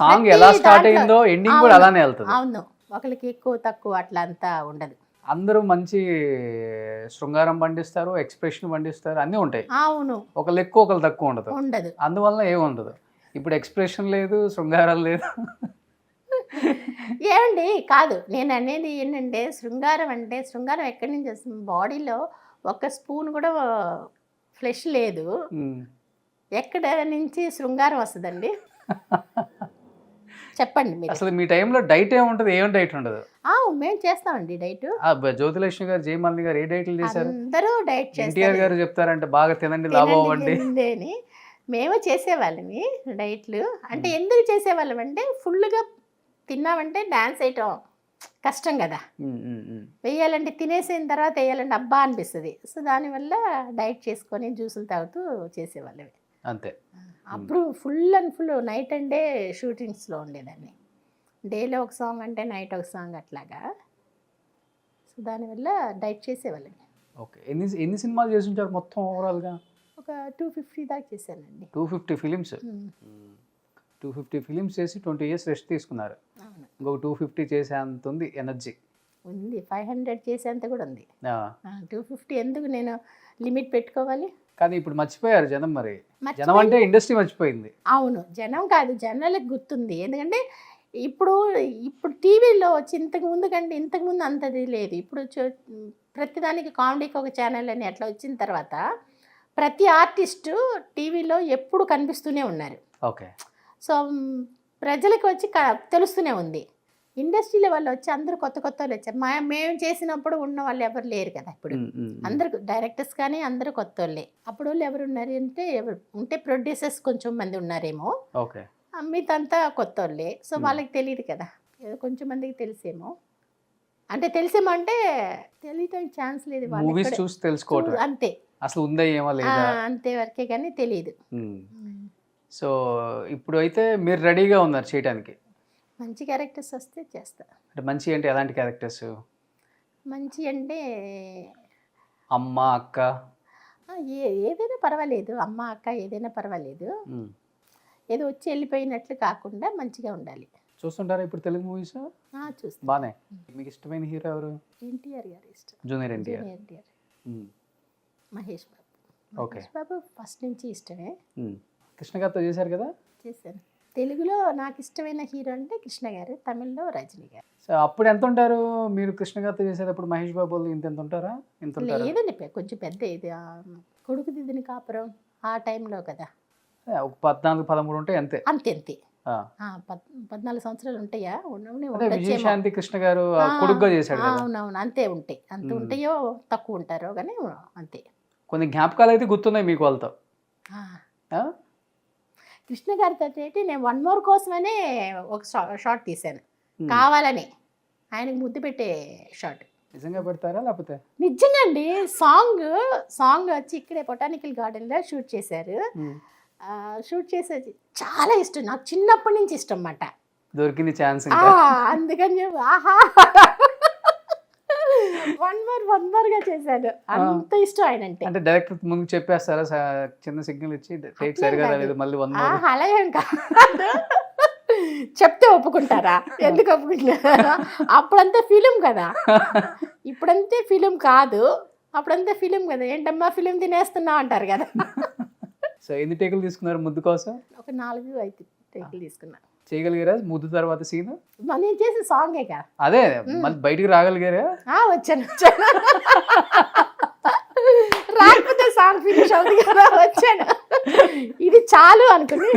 B: సాంగ్ ఎలా స్టార్ట్ అయిందో ఎండింగ్ కూడా అలానే వెళ్తుంది.
C: అవును, ఒకరికి ఎక్కువ తక్కువ అట్లా అంతా ఉండదు.
B: అందరూ మంచి శృంగారం పండిస్తారు, ఎక్స్ప్రెషన్ పండిస్తారు, అన్నీ ఉంటాయి.
C: అవును,
B: ఒకళ్ళు ఎక్కువ ఒకళ్ళు తక్కువ
C: ఉండదు.
B: అందువల్ల ఏముండదు. ఇప్పుడు ఎక్స్ప్రెషన్ లేదు, శృంగారం లేదు.
C: ఏమండి కాదు, నేను అనేది ఏంటంటే శృంగారం అంటే శృంగారం ఎక్కడి నుంచి వస్తుంది? బాడీలో ఒక స్పూన్ కూడా ఫ్లెష్ లేదు, ఎక్కడ నుంచి శృంగారం వస్తుందండి? చెప్పండి మీరు.
B: అసలు మీ టైంలో డైట్ ఏముంటది? ఏం డైట్ ఉండదు.
C: మేము చేస్తామండి డైట్.
B: జ్యోతిలక్ష్మి గారు, జయమాలిని గారు ఏ డైట్లు చేశారు?
C: అందరూ డైట్ చేస్తారు.
B: ఎన్టీఆర్ గారు చెప్తారంటే బాగా తినండి, లాభం అవ్వండి
C: అని మేము చేసేవాళ్ళమి డైట్లు. అంటే ఎందుకు చేసేవాళ్ళం అంటే ఫుల్గా తిన్నామంటే డాన్స్ వేయటం కష్టం కదా, వేయాలంటే తినేసిన తర్వాత వేయాలంటే అబ్బా అనిపిస్తుంది. సో దానివల్ల డైట్ చేసుకొని జ్యూసులు తాగుతూ చేసేవాళ్ళవి
B: అంతే.
C: అప్పుడు full and full night and day షూటింగ్స్లో ఉండేదాన్ని. డేలో ఒక సాంగ్ అంటే నైట్ ఒక సాంగ్ అట్లాగా. సో దానివల్ల డైట్ చేసేవాళ్ళని.
B: ఓకే, ఎన్ని సినిమాలు చేసి ఉంటారు మొత్తం ఓవరాల్గా?
C: ఒక 250 దాకా చేశానండి.
B: 250 ఫిలిమ్స్. 250 ఫిలిమ్స్ చేసి 20 years రెస్ట్ తీసుకున్నారు. ఇంకొక 250 చేసేంత ఉంది ఎనర్జీ
C: ఉంది, 500 చేసేంత కూడా ఉంది. 250 ఎందుకు నేను లిమిట్ పెట్టుకోవాలి?
B: కానీ ఇప్పుడు మర్చిపోయారు జనం. మరి జనం అంటే ఇండస్ట్రీ మర్చిపోయింది.
C: అవును, జనం కాదు, జనాలకు గుర్తుంది. ఎందుకంటే ఇప్పుడు టీవీలో వచ్చి ఇంతకుముందు అంతది లేదు. ఇప్పుడు ప్రతిదానికి కామెడీకి ఒక ఛానల్ అని అట్లా వచ్చిన తర్వాత ప్రతి ఆర్టిస్టు టీవీలో ఎప్పుడు కనిపిస్తూనే ఉన్నారు.
B: ఓకే,
C: సో ప్రజలకు వచ్చి తెలుస్తూనే ఉంది. ఇండస్ట్రీలో వాళ్ళు వచ్చి అందరూ కొత్త వాళ్ళు వచ్చారు. మేము చేసినప్పుడు ఉన్న వాళ్ళు ఎవరు లేరు కదా. ఇప్పుడు అందరు డైరెక్టర్స్ కానీ అందరూ కొత్త వాళ్ళే. అప్పుడు వాళ్ళు ఎవరు ఉన్నారు అంటే ఉంటే ప్రొడ్యూసర్స్ కొంచెం మంది ఉన్నారేమో, మిగతా కొత్త వాళ్ళే. సో వాళ్ళకి తెలియదు కదా, ఏదో కొంచెం మందికి తెలిసేమో. అంటే తెలియటం ఛాన్స్ లేదు,
B: మూవీస్ చూసి తెలుసుకోవడం
C: అంతే.
B: అసలు ఉందా ఏమో లేదా
C: అంతే వరకే కానీ తెలియదు.
B: సో ఇప్పుడు అయితే మీరు రెడీగా ఉన్నారు చేయడానికి.
C: మంచి క్యారెక్టర్స్ వస్తే చేస్తా.
B: అంటే మంచి అంటే ఎలాంటి క్యారెక్టర్స్?
C: మంచి అంటే
B: అమ్మ, అక్క,
C: ఏదైనా పర్వాలేదు. అమ్మ, అక్క ఏదైనా పర్వాలేదు. ఏదో వచ్చి వెళ్ళిపోయినట్లు కాకుండా మంచిగా ఉండాలి.
B: చూస్తుంటారా ఇప్పుడు తెలుగు మూవీస్?
C: చూస్తాను
B: బానే. మీకు ఇష్టమైన హీరో ఎవరు?
C: ఎన్టీఆర్ గారు ఇష్టం.
B: జూనియర్ ఎన్టీఆర్.
C: మహేష్ బాబు.
B: ఓకే,
C: బాబు ఫస్ట్ నుంచి ఇష్టమే.
B: కృష్ణ గారితో చేశారు కదా?
C: చేశాను. తెలుగులో నాకు ఇష్టమైన హీరో అంటే కృష్ణ గారు, తమిళ్లో రజనీ గారు.
B: సో అప్పుడు ఎంత ఉంటారు మీరు కృష్ణ గారితో చేసేటప్పుడు? మహేష్ బాబు ఇంత ఉంటారా?
C: లేదండి, కొంచెం పెద్ద. ఇది కొడుకు దిద్దిన కాపురం ఆ టైంలో కదా,
B: ఒక 14-13 ఉంటాయి అంతే.
C: అంతే 14 సంవత్సరాలు ఉంటాయా?
B: విజయశాంతి కృష్ణ గారు కొడుకుగా చేశాడు.
C: అవునవును, అంతే ఉంటాయి. అంత ఉంటాయో తక్కువ ఉంటారో కానీ అంతే.
B: కొన్ని జ్ఞాపకాలు అయితే గుర్తున్నాయి మీకు వాళ్ళతో.
C: కృష్ణ గారితో నేను 1 more కోసమనే ఒక షార్ట్ తీశాను, కావాలని. ఆయనకు ముద్దు పెట్టే షార్ట్.
B: నిజంగా పెడతారా లేకపోతే?
C: నిజంగా అండి. సాంగ్ వచ్చి ఇక్కడే బొటానికల్ గార్డెన్లో షూట్ చేశారు. షూట్ చేసేది చాలా ఇష్టం నాకు, చిన్నప్పటి నుంచి ఇష్టం అన్నమాట.
B: దొరికింది ఛాన్స్.
C: అందుకని ఆహా వన్ మోర్ గా చేశాను. అంత ఇష్టం ఆయన
B: అంటే డైరెక్టర్ ముందు చెప్పేస్తారా చిన్న సిగ్నల్ ఇచ్చి టేక్ సరిగా రాలేదు మళ్ళీ 1 more?
C: అలా ఏం కాదు, చెప్తే ఒప్పుకుంటారా? ఎందుకు ఒప్పుకుంటారా? అప్పుడంతే ఫిలిం కదా, ఇప్పుడంతే ఫిలిం కాదు, అప్పుడంతే ఫిలిం కదా. ఏంటమ్మా ఫిలిం తినేస్తున్నావు అంటారు కదా.
B: సో ఎన్ని టేకులు తీసుకున్నారు ముద్దు కోసం?
C: ఒక 4-5 టేకులు తీసుకున్నా.
B: చేయగలిగారా ముద్దు తర్వాత సీన్?
C: నేను చేసిన సాంగే కదా.
B: అదే మళ్ళీ బయటికి రాగలిగారా?
C: వచ్చాను రాకపోతే సాంగ్ ఫినిష్ అవుతుంది కదా, వచ్చాను. ఇది చాలు అనుకుని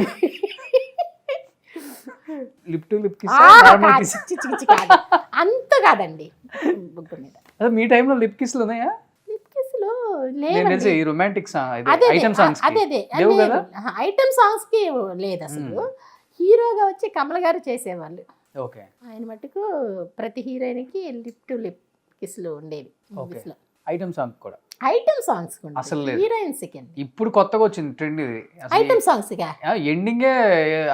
B: లిప్ టు లిప్
C: కాదు, అంత కాదండి.
B: అదే మీ టైంలో లిప్ కిస్లు ఉన్నాయా?
C: లిప్ కిస్లు
B: లేవు. ఈ రొమాంటిక్ సాంగ్ ఐటమ్ సాంగ్స్ లేవు కదా?
C: ఐటమ్ సాంగ్స్ కి లేదు అసలు. హీరోగా వచ్చి కమల్ గారు చేసేవాళ్ళు.
B: ఓకే.
C: ఆయన మటుకు ప్రతి హీరోయిన్ కి లిప్ టు లిప్ కిస్లు ఉండేవి మూవీస్ లో.
B: ఐటమ్ సాంగ్ కూడా
C: ఐటమ్ సాంగ్స్
B: అసలు లేదు.
C: హీరోయిన్స్ కి
B: ఇప్పుడు కొత్తగా వచ్చింది ట్రెండ్ ఇది.
C: ఐటమ్ సాంగ్స్ గా
B: ఎండింగే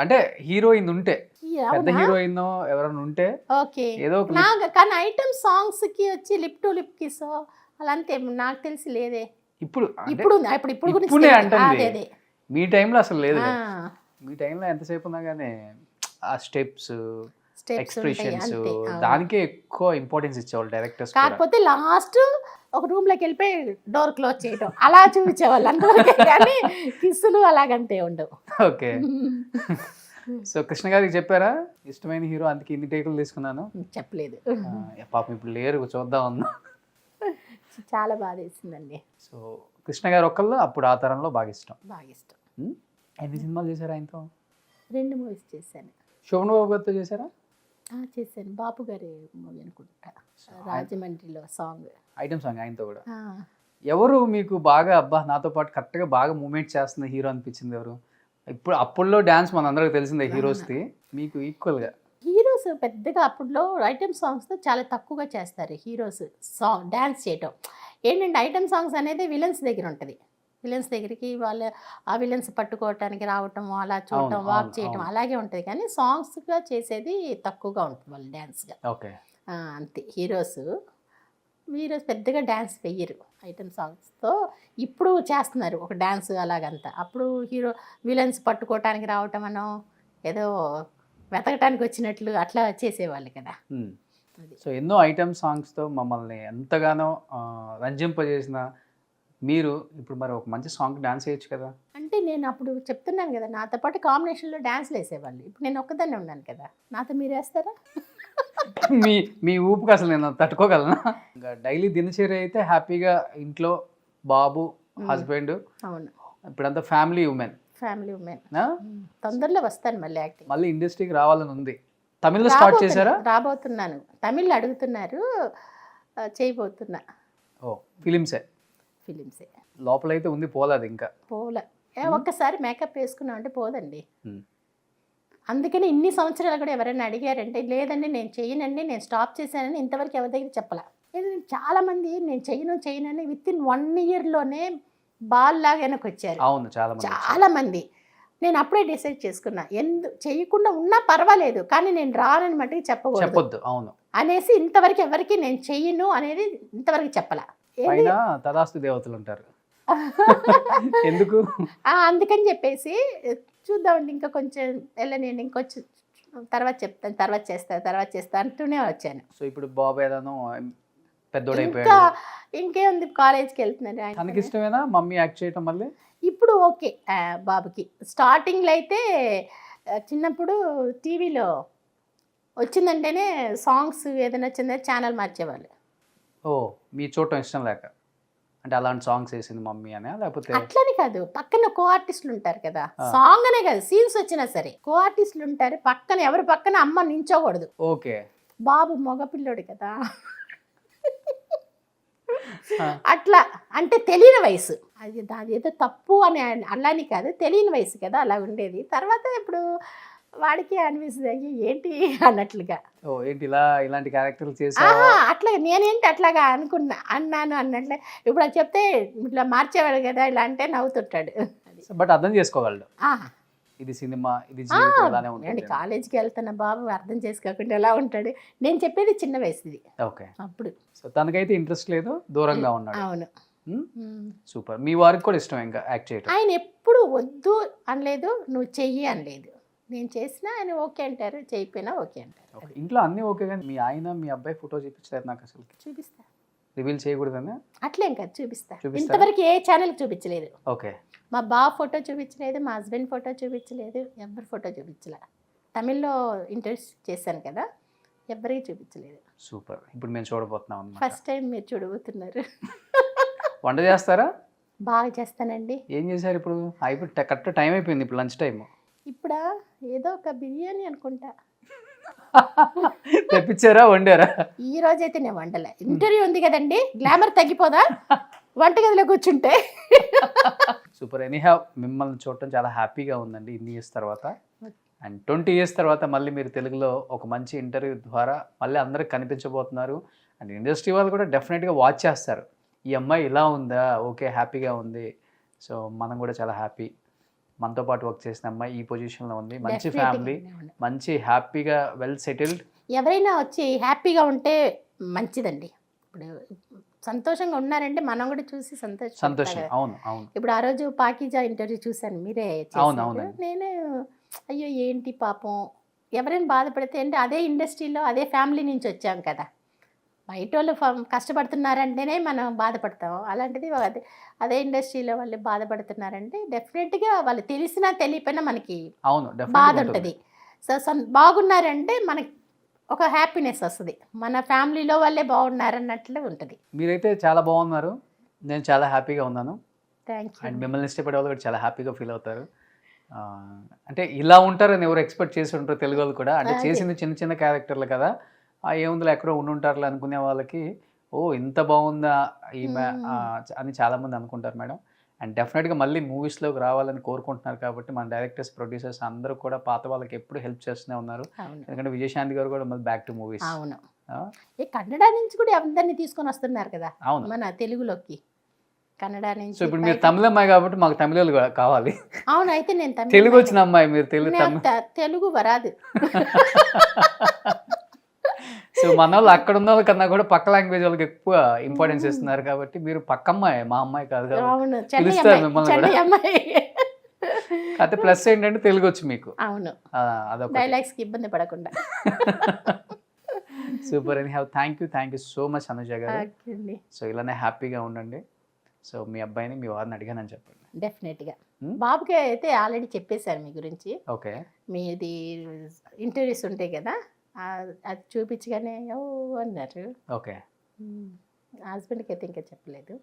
B: అంటే హీరోయిన్ ఉంటే, పెద్ద హీరోయిన్ ఎవరైనా ఉంటే
C: ఓకే
B: ఏదో
C: కానీ ఐటమ్ సాంగ్స్ కి వచ్చి లిప్ టు లిప్ కిస్ అలా అంతే నాకు తెలిసి లేదే.
B: ఇప్పుడు
C: గురించి
B: అంటే మీ టైంలో అసలు లేదు. మీ టైంలో ఎంతసేపు ఉన్నా కానీ ఆ స్టెప్స్ ఎక్స్ప్రెషన్స్ దానికే ఎక్కువ ఇంపార్టెన్స్ ఇచ్చేవాళ్ళు డైరెక్టర్స్.
C: కాకపోతే లాస్ట్ ఒక రూమ్ లోకి వెళ్ళిపోయి డోర్ క్లోజ్ చేయడం అలా చూపించేవాళ్ళు అందరికీ, కానీ కిస్సులు అలాగంతే ఉండవు.
B: ఓకే. సో కృష్ణ గారికి చెప్పారా ఇష్టమైన హీరో అందుకే ఇన్ని టేకులు తీసుకున్నాను?
C: చెప్పలేదు.
B: పాపం ఇప్పుడు లేరు, చూద్దాం అన్నా.
C: చాలా బాగా వేసిందండి.
B: సో కృష్ణ గారు ఒక్కళ్ళు అప్పుడు ఆ తరంలో బాగా ఇష్టం. ఎన్ని సినిమాలు చేశారు ఆయనతో?
C: 2 మూవీస్ చేశాను.
B: శోభన్ బాబు గారితో చేశారా?
C: చేశాను. బాపు గారి మూవీ అనుకుంటా, రాజమండ్రిలో సాంగ్,
B: ఐటమ్ సాంగ్ ఆయనతో కూడా. ఎవరు మీకు బాగా అబ్బా నాతో పాటు కరెక్ట్గా బాగా మూమెంట్ చేస్తున్న హీరో అనిపించింది ఎవరు? ఇప్పుడు అప్పుల్లో డ్యాన్స్ మన అందరికి తెలిసిందే హీరోస్ది, మీకు ఈక్వల్గా
C: హీరోస్ పెద్దగా అప్పుడులో ఐటమ్ సాంగ్స్తో చాలా తక్కువగా చేస్తారు హీరోస్ సాంగ్ డ్యాన్స్ చేయటం. ఏంటంటే ఐటమ్ సాంగ్స్ అనేది విలన్స్ దగ్గర ఉంటుంది. విలన్స్ దగ్గరికి వాళ్ళు ఆ విలన్స్ పట్టుకోవటానికి రావటం, అలా చూడటం, వాక్ చేయటం అలాగే ఉంటుంది. కానీ సాంగ్స్గా చేసేది తక్కువగా ఉంటుంది వాళ్ళు డ్యాన్స్గా.
B: ఓకే.
C: అంతే. హీరోస్ పెద్దగా డ్యాన్స్ వెయ్యరు ఐటమ్ సాంగ్స్తో. ఇప్పుడు చేస్తున్నారు ఒక డ్యాన్స్ అలాగంతా. అప్పుడు హీరో విలన్స్ పట్టుకోవటానికి రావటం అనో ఏదో వెతకటానికి వచ్చినట్లు అట్లా చేసేవాళ్ళు కదా.
B: సో ఎన్నో ఐటమ్ సాంగ్స్తో మమ్మల్ని ఎంతగానో రంజింపజేసిన మీరు ఇప్పుడు మరి ఒక మంచి సాంగ్ డాన్స్ చేయొచ్చు కదా.
C: అంటే నేను అప్పుడు చెప్తున్నాను కదా, నాతో పాటు కాంబినేషన్లో డాన్స్లు వేసేవాళ్ళు. ఇప్పుడు నేను ఒక్కదాన్నే ఉన్నాను కదా, నాతో మీరు వేస్తారా?
B: మీ ఊపుకి అసలు నేను తట్టుకోగలనా? ఇంకా డైలీ దినచర్య అయితే హ్యాపీగా ఇంట్లో బాబు, హస్బెండ్,
C: అవును,
B: ఇప్పుడంతా ఫ్యామిలీ ఉమెన్.
C: తొందరలో వస్తాను మళ్ళీ యాక్టింగ్.
B: మళ్ళీ ఇండస్ట్రీకి రావాలని ఉంది. తమిళ్లో స్టార్ట్ చేశారా?
C: రాబోతున్నాను. తమిళ్ అడుగుతున్నారు, చేయబోతున్నా.
B: ఓ ఫిలిమ్సే లోపలైతే ఉంది, పోలేదు ఇంకా
C: పోలే. ఒక్కసారి మేకప్ వేసుకున్నాం అంటే పోదండి. అందుకని ఇన్ని సంవత్సరాలు కూడా ఎవరైనా అడిగారంటే లేదండి నేను చేయనండి, నేను స్టాప్ చేశానని ఇంతవరకు ఎవరి దగ్గర చెప్పలే. చాలామంది నేను చేయనని విత్-ఇన్ 1 yearలోనే బాల్ లాగా వెనక్కి వచ్చారు.
B: అవును, చాలా మంది.
C: నేను అప్పుడే డిసైడ్ చేసుకున్నా, చేయకుండా ఉన్నా పర్వాలేదు కానీ నేను రానని మట్టుకు చెప్పకూడదు
B: అవును
C: అనేసి ఇంతవరకు ఎవరికి నేను చెయ్యను అనేది ఇంతవరకు చెప్పలే.
B: తదాస్తు దేవతలు ఉంటారు ఎందుకు
C: అందుకని చెప్పేసి చూద్దామండి, ఇంకా కొంచెం వెళ్ళనండి, ఇంకొంచెం తర్వాత చెప్తాను, తర్వాత చేస్తా అంటూనే వచ్చాను.
B: సో ఇప్పుడు బాబు ఏదైనా
C: ఇంకా ఇంకేముంది, కాలేజ్కి వెళ్తున్నాను.
B: తనకి ఇష్టమేనా మమ్మీ యాక్ట్ చేయటం? మళ్ళీ
C: ఇప్పుడు ఓకే బాబుకి. స్టార్టింగ్లో అయితే చిన్నప్పుడు టీవీలో వచ్చిందంటేనే సాంగ్స్ ఏదైనా వచ్చిందంటే ఛానల్ మార్చేవాళ్ళు.
B: ఓ మీ చూడటం ఇష్టం లేక అంటే అలాంటి సాంగ్స్ వేసింది మమ్మీ అని? లేకపోతే
C: అట్లని కాదు, పక్కన కో ఆర్టిస్టులు ఉంటారు కదా, సాంగ్ అనే కాదు సీన్స్ వచ్చినా సరే కో ఆర్టిస్టులు ఉంటారు పక్కన, ఎవరి పక్కన అమ్మ నించోకూడదు.
B: ఓకే.
C: బాబు మగపిల్లోడు కదా అట్లా అంటే తెలియని వయసు అది, దాని ఏదో తప్పు అని అలాని కాదు, తెలియని వయసు కదా అలా ఉండేది. తర్వాత ఇప్పుడు వాడికి అనిపిస్తుంది అయ్యి ఏంటి అన్నట్లుగా.
B: ఇలాంటి క్యారెక్టర్లు చేసా
C: అట్లా నేనేంటి అట్లాగా అన్నాను అన్నట్లే. ఇప్పుడు అది చెప్తే ఇట్లా మార్చేవాడు కదా ఇలా అంటే నవ్వుతుంటాడు.
B: బట్ అర్థం చేసుకోగలడు. ఇది సినిమా, ఇది జీవితం అలానే
C: అండి
B: ఉంటుంది.
C: కాలేజీకి వెళ్తున్న బాబు అర్థం చేసుకోకుండా ఎలా ఉంటాడు. నేను చెప్పేది చిన్న వయసుది
B: ఓకే.
C: అప్పుడు.
B: సో తనకైతే ఇంట్రెస్ట్ లేదు, దూరంగా ఉన్నాడు.
C: అవును.
B: సూపర్. మీ వారికి కూడా ఇష్టం ఇంకా యాక్ట్ చేయడం?
C: ఆయన ఎప్పుడు వద్దు అనలేదు, నువ్వు చెయ్యి అనలేదు. నేను చేసినా ఆయన ఓకే అంటారు, చేయకపోయినా ఓకే అంటారు.
B: ఓకే. ఇంట్లో అన్నీ ఓకే, కానీ మీ ఆయన మీ అబ్బాయి ఫోటో చూపించలేదు నాకు అసలు.
C: చూపిస్తా.
B: రివీల్ చేయకూడదని?
C: అట్లేం కాదు, చూపిస్తా.
B: చూపిస్తారా?
C: ఇంతవరకు ఏ ఛానల్కి చూపించలేదు.
B: ఓకే.
C: మా బాబు ఫోటో చూపించలేదు, మా హస్బెండ్ ఫోటో చూపించలేదు, ఎవరి ఫోటో చూపించలే. తమిళ్లో ఇంటర్వ్యూస్ చేశాను కదా, ఎవరికి చూపించలేదు.
B: సూపర్. ఇప్పుడు మేము చూడబోతున్నాం అన్నమాట.
C: ఫస్ట్ టైం మీరు చూడబోతున్నారు.
B: వంట చేస్తారా?
C: బాగా చేస్తానండి.
B: ఏం చేశారు ఇప్పుడు? అయిపోయి కరెక్ట్ టైం అయిపోయింది, ఇప్పుడు లంచ్ టైం.
C: ఇప్పుడు ఏదో ఒక బిర్యానీ అనుకుంటా.
B: తెప్పించారా, వండారా?
C: ఈ రోజైతే నేను వండలే, ఇంటర్వ్యూ ఉంది కదండి, గ్లామర్ తగ్గిపోదా వంటగదిలో కూర్చుంటే.
B: సూపర్. ఎనీహావ్, మిమ్మల్ని చూడటం చాలా హ్యాపీగా ఉందండి ఇన్ని ఇయర్స్ తర్వాత. అండ్ 20 ఇయర్స్ తర్వాత మళ్ళీ మీరు తెలుగులో ఒక మంచి ఇంటర్వ్యూ ద్వారా మళ్ళీ అందరికి కనిపించబోతున్నారు. అండ్ ఇండస్ట్రీ వాళ్ళు కూడా డెఫినెట్గా వాచ్ చేస్తారు, ఈ అమ్మాయి ఇలా ఉందా, ఓకే హ్యాపీగా ఉంది, సో మనం కూడా చాలా హ్యాపీ. మనతో పాటు వర్క్ చేసిన అమ్మాయి ఈ పొజిషన్లో ఉంది, మంచి ఫ్యామిలీ, మంచి హ్యాపీగా వెల్ సెటిల్డ్.
C: ఎవరైనా వచ్చి హ్యాపీగా ఉంటే మంచిదండి. ఇప్పుడు సంతోషంగా ఉన్నారంటే మనం కూడా చూసి
B: సంతోషం. అవును అవును.
C: ఇప్పుడు ఆ రోజు పాకీజా ఇంటర్వ్యూ చూశాను, మీరే చేశారు. నేను అయ్యో ఏంటి పాపం, ఎవరైనా బాధపడితే అంటే అదే ఇండస్ట్రీలో అదే ఫ్యామిలీ నుంచి వచ్చాం కదా, బయట వాళ్ళు కష్టపడుతున్నారంటేనే మనం బాధపడతాం. అలాంటిది అదే ఇండస్ట్రీలో వాళ్ళు బాధపడుతున్నారంటే డెఫినెట్గా వాళ్ళు తెలిసినా తెలియపోయినా మనకి
B: అవును
C: బాధ ఉంటుంది. సో బాగున్నారంటే మనకి ఒక హ్యాపీనెస్ వస్తుంది, మన ఫ్యామిలీలో వాళ్ళే బాగున్నారన్నట్లు ఉంటుంది.
B: మీరైతే చాలా బాగున్నారు, నేను చాలా హ్యాపీగా ఉన్నాను.
C: Thank you.
B: అండ్ మిమ్మల్ని ఇష్టపడే వాళ్ళు కూడా చాలా హ్యాపీగా ఫీల్ అవుతారు. అంటే ఇలా ఉంటారని ఎవరు ఎక్స్పెక్ట్ చేసి ఉంటారు తెలుగు వాళ్ళు కూడా. అంటే చేసింది చిన్న చిన్న క్యారెక్టర్లు కదా, ఏముందిలో ఎక్కడో ఉండుంటారులే అనుకునే వాళ్ళకి ఓ ఇంత బాగుందా ఈమె అని చాలామంది అనుకుంటారు మేడం. అండ్ డెఫినెట్గా మళ్ళీ మూవీస్లోకి రావాలని కోరుకుంటున్నారు కాబట్టి మన డైరెక్టర్స్, ప్రొడ్యూసర్స్ అందరూ కూడా పాత వాళ్ళకి ఎప్పుడు హెల్ప్ చేస్తూనే ఉన్నారు. ఎందుకంటే విజయశాంతి గారు కూడా మళ్ళీ బ్యాక్ టు మూవీస్.
C: అవును. కన్నడ నుంచి కూడా అందరినీ తీసుకొని వస్తున్నారు కదా
B: అవును
C: మన తెలుగులోకి, కన్నడ నుంచి.
B: సో ఇప్పుడు మీరు తమిళ అమ్మాయి కాబట్టి మాకు తమిళ కావాలి.
C: అవును, అయితే నేను
B: తెలుగు వచ్చిన అమ్మాయి, మీరు
C: తెలుగు వరాదు.
B: సో మన వాళ్ళు అక్కడ ఉన్న వాళ్ళకన్నా కూడా పక్క లాంగ్వేజ్ వాళ్ళకి ఎక్కువ ఇంపార్టెన్స్ ఇస్తున్నారు కాబట్టి మీరు పక్క అమ్మాయి, మా అమ్మాయి కాదు కాబట్టి పిలుస్తారు మిమ్మల్ని కూడా. అయితే ప్లస్ ఏంటంటే తెలుగు వచ్చి మీకు.
C: అవును,
B: అదొక
C: డైలాగ్స్ కి ఇబ్బంది పడకుండా.
B: సూపర్. అని thank you so much Anuja గారు. సో ఇలానే హ్యాపీగా ఉండండి. సో మీ అబ్బాయిని మీ వారిని అడిగానని చెప్పండి.
C: డెఫినెట్గా. బాబుకి అయితే ఆల్రెడీ చెప్పేశారు మీ గురించి.
B: ఓకే.
C: మీది ఇంటర్వ్యూస్ ఉంటాయి కదా, అది చూపించగానే ఓ అన్నారు.
B: ఓకే.
C: హస్బెండ్కి అయితే ఇంకా చెప్పలేదు.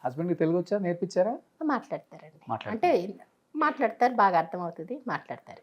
B: హస్బెండ్కి తెలుగు వచ్చా, నేర్పించారా?
C: మాట్లాడతారండి, అంటే మాట్లాడతారు, బాగా అర్థమవుతుంది, మాట్లాడతారు.